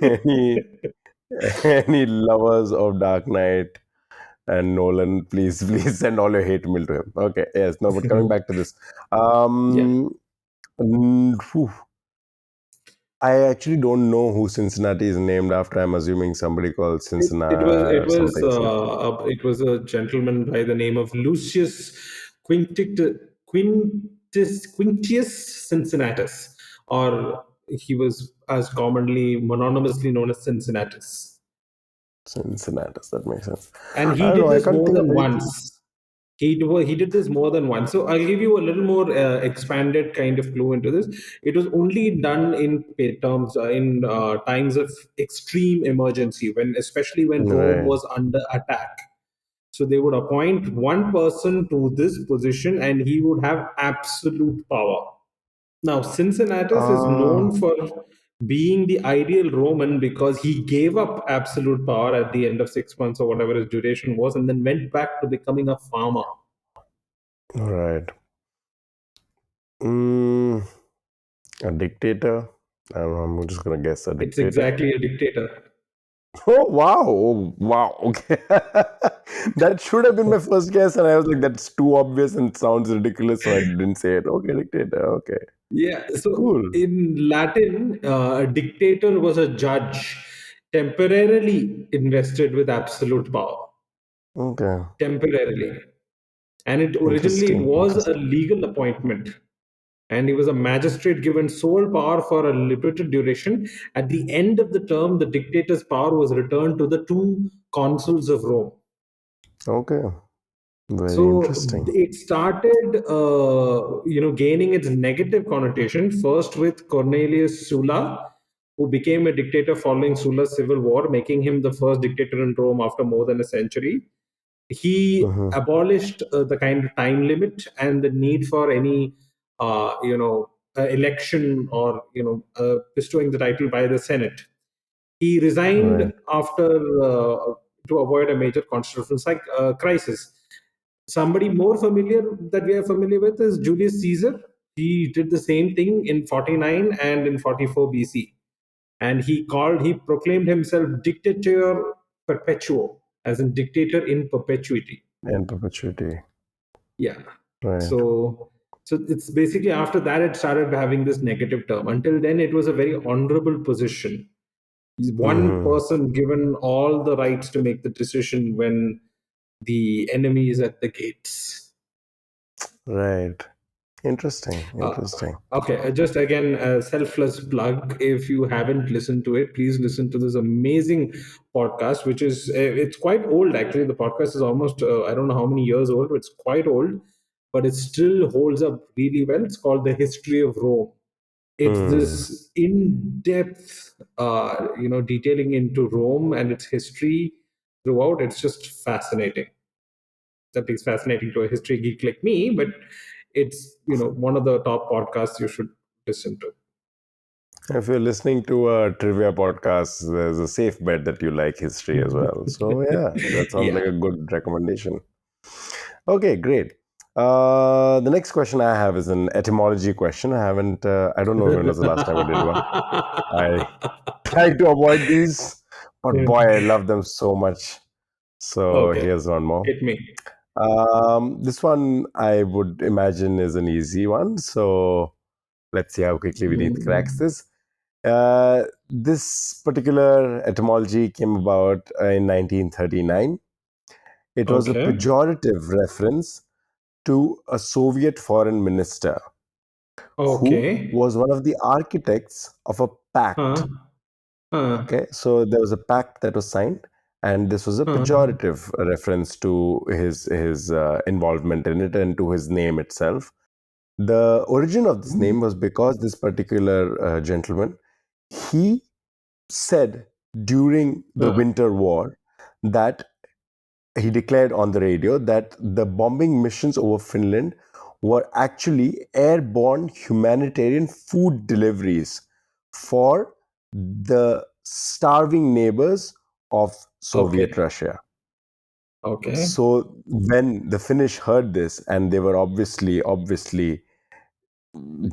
B: any any lovers of Dark Knight and Nolan, please send all your hate mail to him. Okay, yes, no, but coming back to this,
A: Yeah.
B: um, phew, I actually don't know who Cincinnati is named after. I'm assuming somebody called Cincinnati or something.
A: It was a gentleman by the name of Lucius Quintius Cincinnatus, or he was as commonly mononymously known as Cincinnatus.
B: Cincinnati. That makes sense.
A: And
B: I
A: he
B: don't know.
A: did
B: I
A: this
B: can't
A: more
B: think of
A: than
B: anything.
A: once. He did this more than once. So I'll give you a little more expanded kind of clue into this. It was only done in times of extreme emergency, when especially when Rome
B: Right.
A: was under attack. So they would appoint one person to this position, and he would have absolute power. Now, Cincinnatus is
B: Uh,
A: known for being the ideal Roman because he gave up absolute power at the end of 6 months or whatever his duration was, and then went back to becoming a farmer.
B: All right. Mm, a dictator. I don't know, I'm just gonna guess a
A: It's
B: dictator.
A: exactly a dictator.
B: Oh wow! Oh, wow. Okay, that should have been my first guess, and I was like, "That's too obvious and sounds ridiculous," so I didn't say it. Okay, dictator. Okay,
A: Yeah. So
B: cool.
A: in Latin, a dictator was a judge temporarily invested with absolute power.
B: Okay,
A: Temporarily. And it
B: interesting.
A: was a
B: Interesting.
A: legal appointment. And he was a magistrate given sole power for a limited duration. At the end of the term, the dictator's power was returned to the two consuls of Rome.
B: Okay, very
A: So
B: interesting.
A: it started, gaining its negative connotation first with Cornelius Sulla, who became a dictator following Sulla's civil war, making him the first dictator in Rome after more than a century. He
B: Mm-hmm.
A: abolished the kind of time limit and the need for any, election or bestowing the title by the Senate. He resigned
B: Right,
A: after to avoid a major constitutional crisis. Somebody more familiar that we are familiar with is Julius Caesar. He did the same thing in 49 and in 44 BC. And he proclaimed himself dictator perpetuo, as in dictator in perpetuity.
B: and perpetuity.
A: Yeah.
B: Right.
A: So it's basically after that it started having this negative term. Until then, it was a very honorable position. He's one
B: Mm-hmm.
A: person given all the rights to make the decision when the enemy is at the gates.
B: Right. Interesting.
A: Uh,
B: Interesting.
A: okay, just again, a selfless plug. If you haven't listened to it, please listen to this amazing podcast, which is it's quite old actually. The podcast is almost I don't know how many years old, but it's quite old, but it still holds up really well. It's called The History of Rome. It's
B: Hmm.
A: this in-depth, detailing into Rome and its history throughout. It's just fascinating. That is fascinating to a history geek like me, but it's one of the top podcasts you should listen to.
B: If you're listening to a trivia podcast, there's a safe bet that you like history as well. So yeah, that sounds like
A: Yeah.
B: a good recommendation. Okay, great. The next question I have is an etymology question. I haven't. I don't know when was the last time I did one. I try to avoid these, but boy, I love them so much. So
A: Okay,
B: here's one more.
A: hit me.
B: This one I would imagine is an easy one. So let's see how quickly Vineet cracks
A: Mm,
B: this. This particular etymology came about in 1939. It was a
A: okay.
B: pejorative reference to a Soviet foreign minister who
A: Okay.
B: was one of the architects of a
A: Huh.
B: pact.
A: Huh.
B: Okay, so there was a pact that was signed, and this was a
A: Huh.
B: pejorative reference to his involvement in it and to his name itself. The origin of this name was because this particular gentleman, he said during the
A: Huh.
B: Winter War that he declared on the radio that the bombing missions over Finland were actually airborne humanitarian food deliveries for the starving neighbors of Soviet
A: Okay.
B: Russia.
A: Okay.
B: So when the Finnish heard this, and they were obviously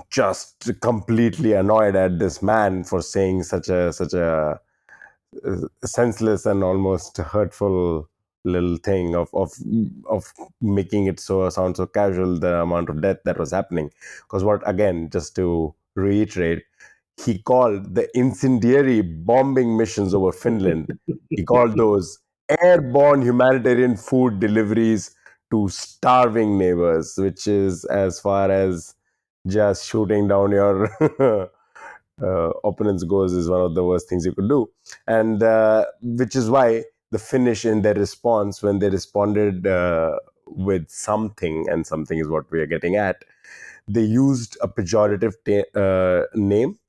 B: just completely annoyed at this man for saying such a senseless and almost hurtful little thing of making it so sound so casual, the amount of death that was happening. Because what, again, just to reiterate, he called the incendiary bombing missions over Finland, he called those airborne humanitarian food deliveries to starving neighbors, which is, as far as just shooting down your opponents goes, is one of the worst things you could do. And which is why the Finnish, in their response, when they responded with something, and something is what we are getting at, they used a pejorative name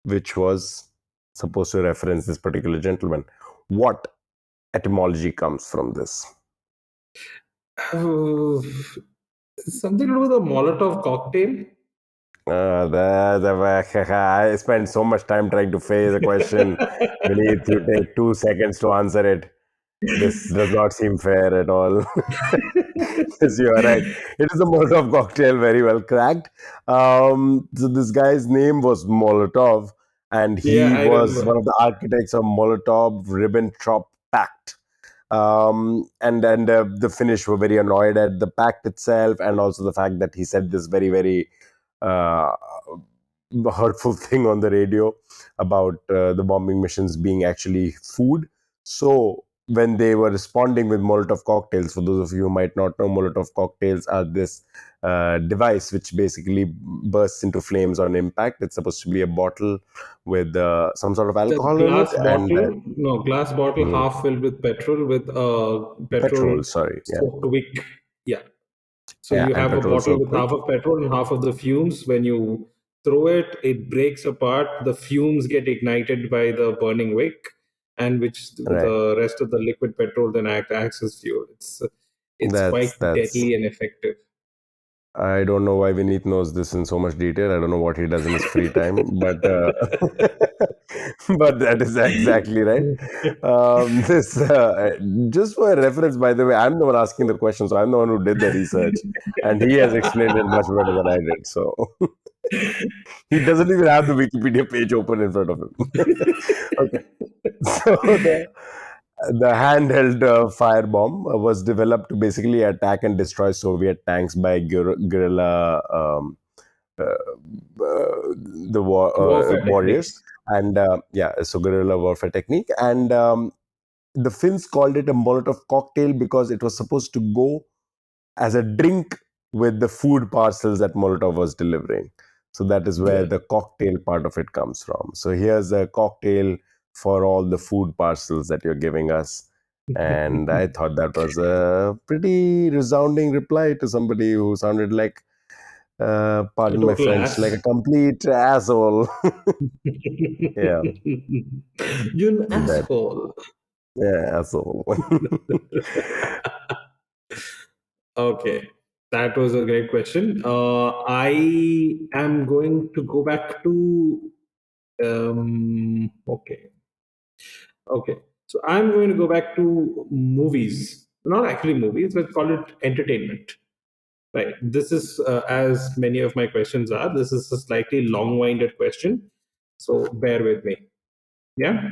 B: which was supposed to reference this particular gentleman. What etymology comes from this?
A: Oh, something to do with a Molotov cocktail.
B: I spent so much time trying to phrase a question. Beneath, you take 2 seconds to answer it. This does not seem fair at all. Yes, you are right. It is a Molotov cocktail, very well cracked. So this guy's name was Molotov, and
A: Yeah,
B: he
A: I
B: was one
A: remember.
B: of the architects of Molotov-Ribbentrop Pact. And the Finnish were very annoyed at the pact itself, and also the fact that he said this very uh, hurtful thing on the radio about the bombing missions being actually food. So when they were responding with Molotov cocktails, for those of you who might not know, Molotov cocktails are this device which basically bursts into flames on impact. It's supposed to be a bottle with some sort of
A: The
B: alcohol in it,
A: glass
B: and
A: bottle, no, glass bottle
B: mm,
A: half filled with petrol with petrol
B: petrol. Sorry, yeah,
A: soaked wick. Yeah. So
B: yeah,
A: you
B: and
A: have a
B: petrol
A: bottle
B: soaked
A: with
B: quick.
A: half of petrol and half of the fumes. When you throw it, it breaks apart. The fumes get ignited by the burning wick, and which
B: Right.
A: the rest of the liquid petrol then acts as fuel. It's quite
B: That's
A: deadly and effective.
B: I don't know why Vineet knows this in so much detail. I don't know what he does in his free time, but but that is exactly right. This just for a reference, by the way, I'm the one asking the question, so I'm the one who did the research, and he has explained it much better than I did. So he doesn't even have the Wikipedia page open in front of him. Okay, so the handheld firebomb was developed to basically attack and destroy Soviet tanks by guerrilla the
A: Warfare
B: warriors,
A: techniques.
B: and yeah, so guerrilla warfare technique. And the Finns called it a Molotov cocktail because it was supposed to go as a drink with the food parcels that Molotov was delivering. So that is where
A: Yeah.
B: the cocktail part of it comes from. So here's a cocktail for all the food parcels that you're giving us. And I thought that was a pretty resounding reply to somebody who sounded like,
A: A
B: pardon my
A: total
B: French, like a
A: ass.
B: complete asshole. Yeah,
A: You're an
B: that,
A: asshole.
B: yeah, asshole.
A: Okay, that was a great question. I am going to go back to okay, okay. So I'm going to go back to movies, not actually movies, but call it entertainment. Right. This is as many of my questions are. This is a slightly long-winded question, so bear with me. Yeah.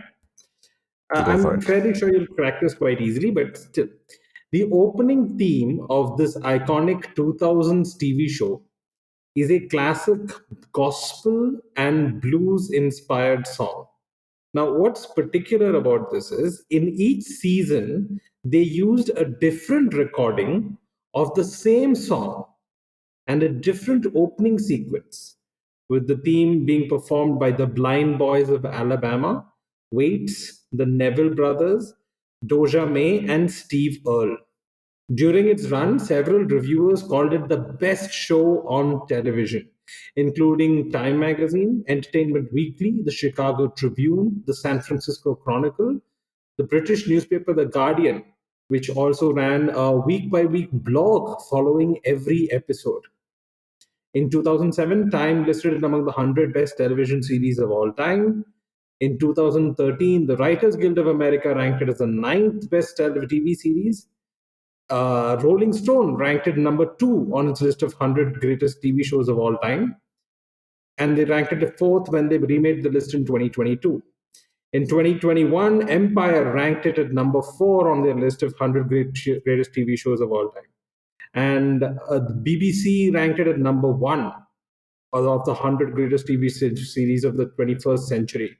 B: Go for
A: I'm
B: it.
A: fairly sure you'll crack this quite easily, but still. The opening theme of this iconic 2000s TV show is a classic gospel and blues inspired song. Now, what's particular about this is in each season, they used a different recording of the same song and a different opening sequence, with the theme being performed by the Blind Boys of Alabama, Waits, the Neville Brothers, Doja May, and Steve Earle. During its run, several reviewers called it the best show on television, including Time Magazine, Entertainment Weekly, the Chicago Tribune, the San Francisco Chronicle, the British newspaper The Guardian, which also ran a week by week blog following every episode. In 2007, Time listed it among the 100 best television series of all time. In 2013, the Writers Guild of America ranked it as the ninth best TV series. Rolling Stone ranked it number two on its list of 100 greatest TV shows of all time. And they ranked it fourth when they remade the list in 2022. In 2021, Empire ranked it at number four on their list of 100 greatest TV shows of all time. And the BBC ranked it at number one of the 100 greatest TV series of the 21st century.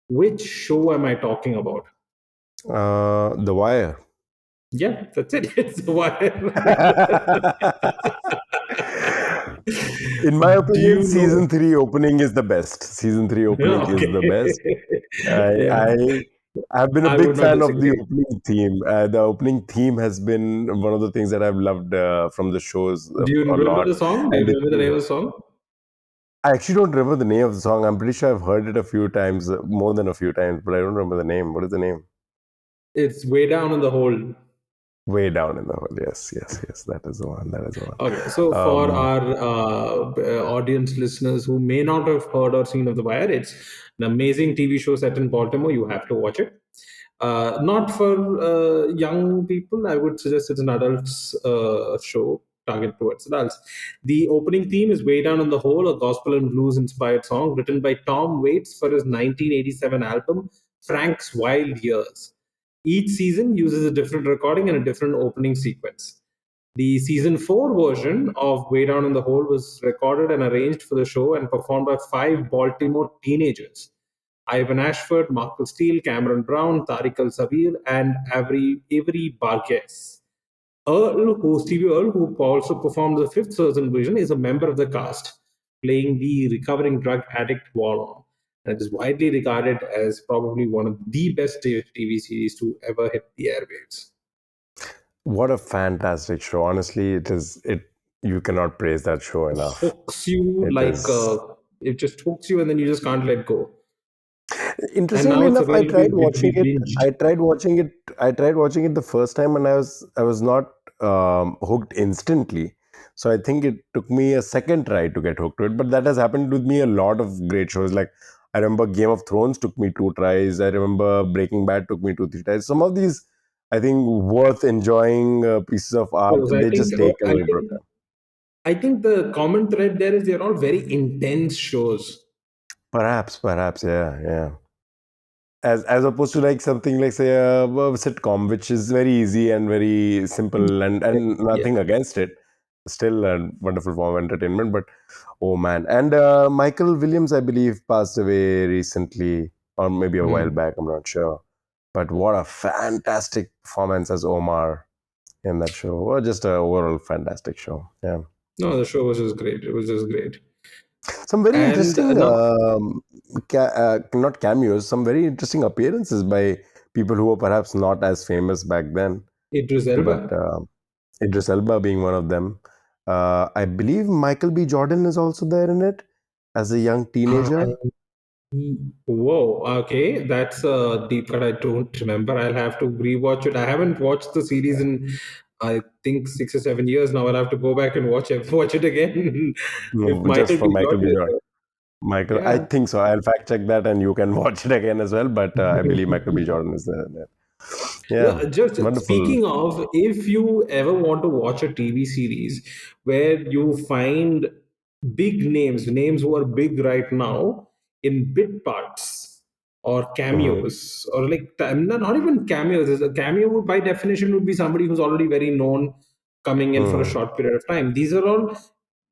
A: Which show am I talking about?
B: The Wire.
A: Yeah, that's it. It's The Wire.
B: In my
A: Do
B: opinion,
A: you
B: season
A: know?
B: three opening is the best. Season three opening is the
A: Okay.
B: best. I
A: Yeah,
B: I have been a
A: I
B: big
A: would not
B: fan of the
A: disagree.
B: opening theme. The opening theme has been one of the things that I've loved from the shows
A: Do you
B: a
A: remember
B: lot.
A: the song? Do you
B: And
A: remember the name of the song?
B: I actually don't remember the name of the song. I'm pretty sure I've heard it a few times, more than a few times, but I don't remember the name. What is the name?
A: It's Way Down in the Hole.
B: Way down in the hole. Yes, yes, yes. That is the one. That is the one.
A: Okay, so for
B: Um,
A: our audience listeners who may not have heard or seen of The Wire, it's an amazing TV show set in Baltimore. You have to watch it. Not for young people. I would suggest it's an adults show targeted towards adults. The opening theme is "Way Down in the Hole," a gospel and blues inspired song written by Tom Waits for his 1987 album Frank's Wild Years. Each season uses a different recording and a different opening sequence. The season 4 version of Way Down in the Hole was recorded and arranged for the show and performed by five Baltimore teenagers: Ivan Ashford, Markel Steele, Cameron Brown, Tariq Al Sabir, and Avery Barges. Stevie Earle, who also performed the fifth season version, is a member of the cast, playing the recovering drug addict Wallon. And it is widely regarded as probably one of the best TV series to ever hit the airwaves.
B: What a fantastic show! Honestly, it is. It you cannot praise that show enough.
A: Hooks you
B: It
A: like
B: is.
A: it just hooks you, and then you just can't let go. And
B: Interestingly
A: now it's
B: enough, I
A: available
B: tried
A: to
B: watching
A: be
B: it.
A: binged.
B: I tried watching it. I tried watching it the first time, and I was not hooked instantly. So I think it took me a second try to get hooked to it. But that has happened with me a lot of great shows. Like I remember Game of Thrones took me two tries. I remember Breaking Bad took me two, three tries. Some of these, I think, worth enjoying pieces of art.
A: Shows.
B: They just take a little bit of time.
A: I think the common thread there is they're all very intense shows.
B: Perhaps, yeah, yeah. As opposed to like something like say a sitcom which is very easy and very simple and
A: Yeah.
B: nothing against it, still a wonderful form of entertainment. But oh man, and Michael Williams, I believe, passed away recently or maybe a while
A: Mhm.
B: back, I'm not sure. But what a fantastic performance as Omar in that show. Well, just a overall fantastic show. Yeah.
A: No, the show was just great. It was just great.
B: Some very
A: And
B: interesting,
A: now
B: not cameos, some very interesting appearances by people who were perhaps not as famous back then.
A: Idris Elba.
B: But Idris Elba being one of them. I believe Michael B. Jordan is also there in it as a young teenager.
A: I, whoa, okay, that's a deep cut. I don't remember. I'll have to rewatch it. I haven't watched the series in, I think, 6 or 7 years now. I'll have to go back and watch it again. If
B: Just
A: Michael
B: for
A: B.
B: Michael
A: Jordan
B: B.
A: is
B: Jordan.
A: there.
B: Michael, I
A: Yeah.
B: think so. I'll fact check that and you can watch it again as well. But I believe Michael B. Jordan is there. Yeah,
A: Yeah, just
B: wonderful.
A: speaking of, if you ever want to watch a TV series where you find big names, names who are big right now in bit parts or
B: Mhm.
A: cameos, or like not even cameos. A cameo by definition would be somebody who's already very known coming in for a
B: Mhm.
A: short period of time. These are all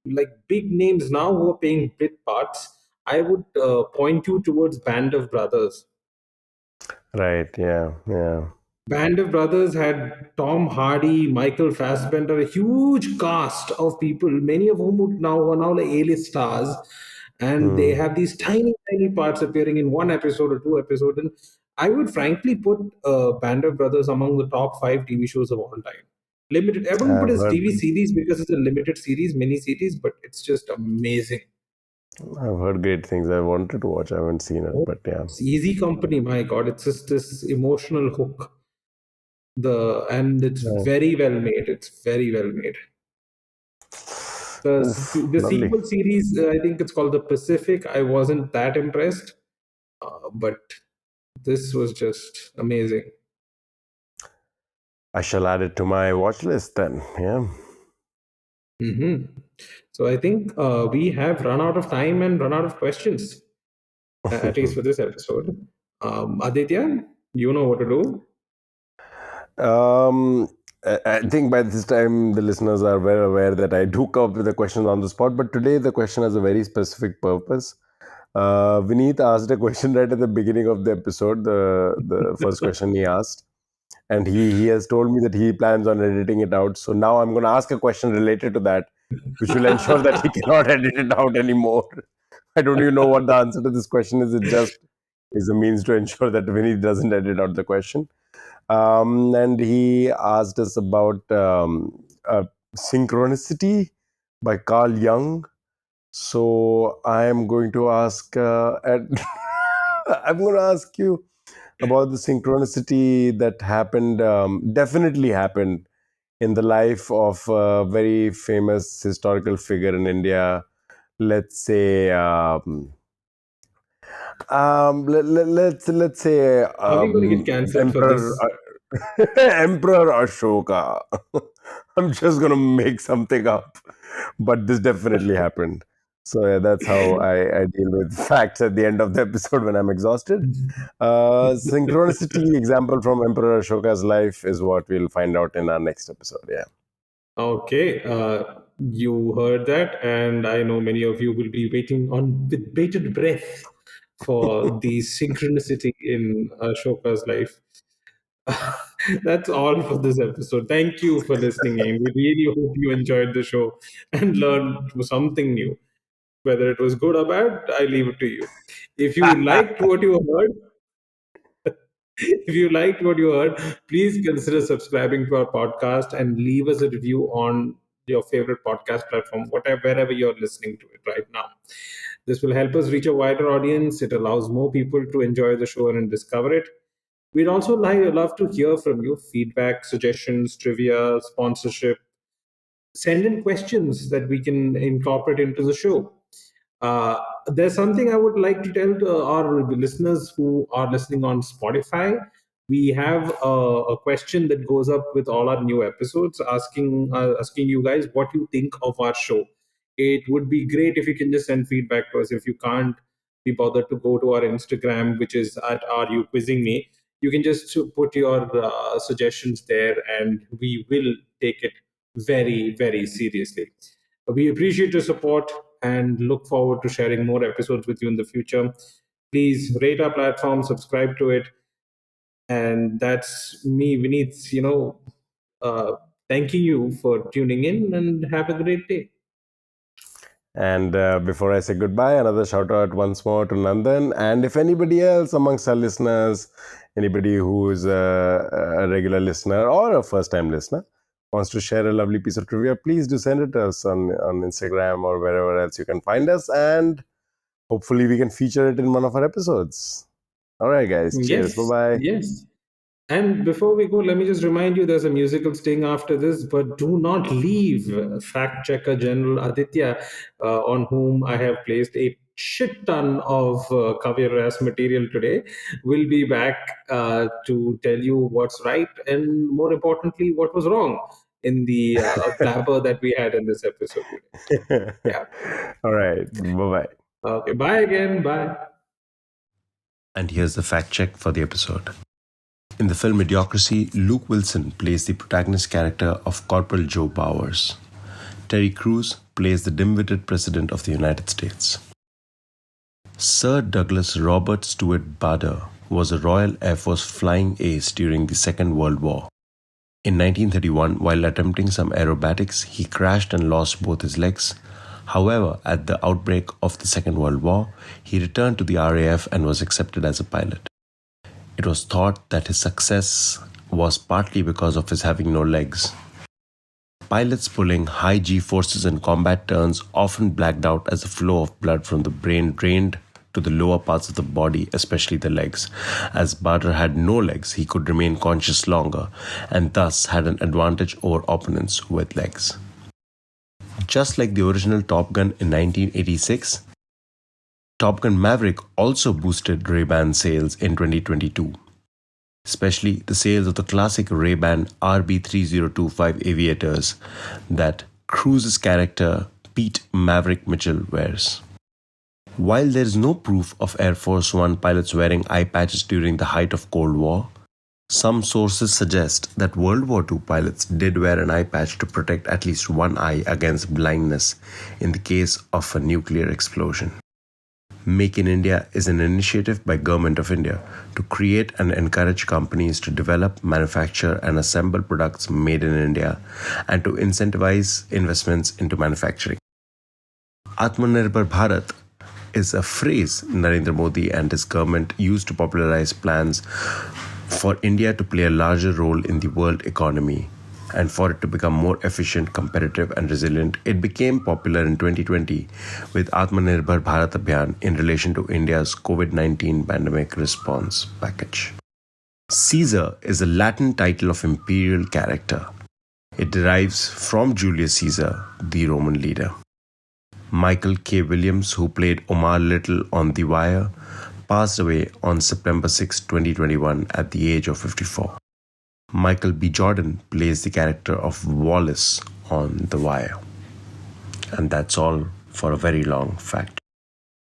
A: like big names now who are playing bit parts. I would point you towards Band of Brothers.
B: Right. Yeah. Yeah.
A: Band of Brothers had Tom Hardy, Michael Fassbender, a huge cast of people, many of whom would now are now like A-list stars, and they
B: Mm.
A: have these tiny, tiny parts appearing in one episode or two episodes. And I would frankly put Band of Brothers among the top five TV shows of all time. Limited. I wouldn't put
B: I've
A: it as
B: heard
A: TV series because it's a limited series, mini series, but it's just amazing.
B: I've heard great things. I wanted to watch. I haven't seen it,
A: Oh,
B: but yeah.
A: it's easy company. My God, it's just this emotional hook. And it's
B: Right.
A: very well made. It's very well made.
B: Oof,
A: The
B: lovely.
A: sequel series, I think it's called The Pacific. I wasn't that impressed, but this was just amazing.
B: I shall add it to my watch list then. Yeah.
A: Hmm. So I think we have run out of time and run out of questions, at least for this episode. Aditya, you know what to do.
B: um, I think by this time the listeners are well aware that I do come up with the questions on the spot, but today the question has a very specific purpose. Vineet asked a question right at the beginning of the episode, the first question he asked, and he has told me that he plans on editing it out. So now I'm going to ask a question related to that, which will ensure that he cannot edit it out anymore. I don't even know what the answer to this question is. It just is a means to ensure that Vinny doesn't edit out the question. And he asked us about synchronicity by Carl Jung. So I am going to ask, I'm going to ask you about the synchronicity that happened, definitely happened in the life of a very famous historical figure in India. Let's say Let's say
A: Are we going to get cancelled for
B: Emperor
A: this?
B: Emperor Ashoka. I'm just gonna make something up, but this definitely happened. So yeah, that's how I deal with facts at the end of the episode when I'm exhausted. Synchronicity example from Emperor Ashoka's life is what we'll find out in our next episode. Yeah.
A: Okay, you heard that, and I know many of you will be waiting on with bated breath for the synchronicity in Ashoka's life. That's all for this episode. Thank you for listening in. We really hope you enjoyed the show and learned something new. Whether it was good or bad, I leave it to you. If you liked what you heard, if you liked what you heard, please consider subscribing to our podcast and leave us a review on your favorite podcast platform, whatever wherever you're listening to it right now. This will help us reach a wider audience. It allows more people to enjoy the show and discover it. We'd also love to hear from you feedback, suggestions, trivia, sponsorship. Send in questions that we can incorporate into the show. Uh, there's something I would like to tell to our listeners who are listening on Spotify. We have a question that goes up with all our new episodes, asking you guys what you think of our show. It would be great if you can just send feedback to us. If you can't be bothered to go to our Instagram, which is at Are You Quizzing Me, you can just put your suggestions there, and we will take it very, very seriously. We appreciate your support and look forward to sharing more episodes with you in the future. Please rate our platform, subscribe to it. And that's me, Vineet, uh, thanking you for tuning in and have a great day.
B: And before I say goodbye, another shout out once more to Nandan. And if anybody else amongst our listeners, anybody who is a regular listener or a first time listener, wants to share a lovely piece of trivia, please do send it to us on Instagram or wherever else you can find us. And hopefully we can feature it in one of our episodes. All right, guys. Cheers. Bye
A: Yes,
B: bye.
A: yes. And before we go, let me just remind you there's a musical sting after this, but do not leave. Fact checker General Aditya, on whom I have placed a shit ton of Kavya Ras material today, will be back to tell you what's right and, more importantly, what was wrong in the blabber that we had in this episode today. Yeah.
B: All right. Bye bye.
A: Okay. Bye again. Bye.
C: And here's the fact check for the episode. In the film Idiocracy, Luke Wilson plays the protagonist character of Corporal Joe Bowers. Terry Crews plays the dim-witted President of the United States. Sir Douglas Robert Stewart Bader was a Royal Air Force flying ace during the Second World War. In 1931, while attempting some aerobatics, he crashed and lost both his legs. However, at the outbreak of the Second World War, he returned to the RAF and was accepted as a pilot. It was thought that his success was partly because of his having no legs. Pilots pulling high G-forces in combat turns often blacked out as the flow of blood from the brain drained to the lower parts of the body, especially the legs. As Bader had no legs, he could remain conscious longer and thus had an advantage over opponents with legs. Just like the original Top Gun in 1986, Top Gun Maverick also boosted Ray-Ban sales in 2022, especially the sales of the classic Ray-Ban RB3025 aviators that Cruise's character Pete Maverick Mitchell wears. While there is no proof of Air Force One pilots wearing eye patches during the height of Cold War, some sources suggest that World War II pilots did wear an eye patch to protect at least one eye against blindness in the case of a nuclear explosion. Make in India is an initiative by Government of India to create and encourage companies to develop, manufacture and assemble products made in India and to incentivize investments into manufacturing. Atmanirbhar Bharat is a phrase Narendra Modi and his government used to popularize plans for India to play a larger role in the world economy and for it to become more efficient, competitive and resilient. It became popular in 2020 with Atmanirbhar Bharat Abhiyan in relation to India's COVID-19 pandemic response package. Caesar is a Latin title of imperial character. It derives from Julius Caesar, the Roman leader. Michael K. Williams, who played Omar Little on The Wire, passed away on September 6, 2021 at the age of 54. Michael B. Jordan plays the character of Wallace on The Wire. And that's all for a very long fact.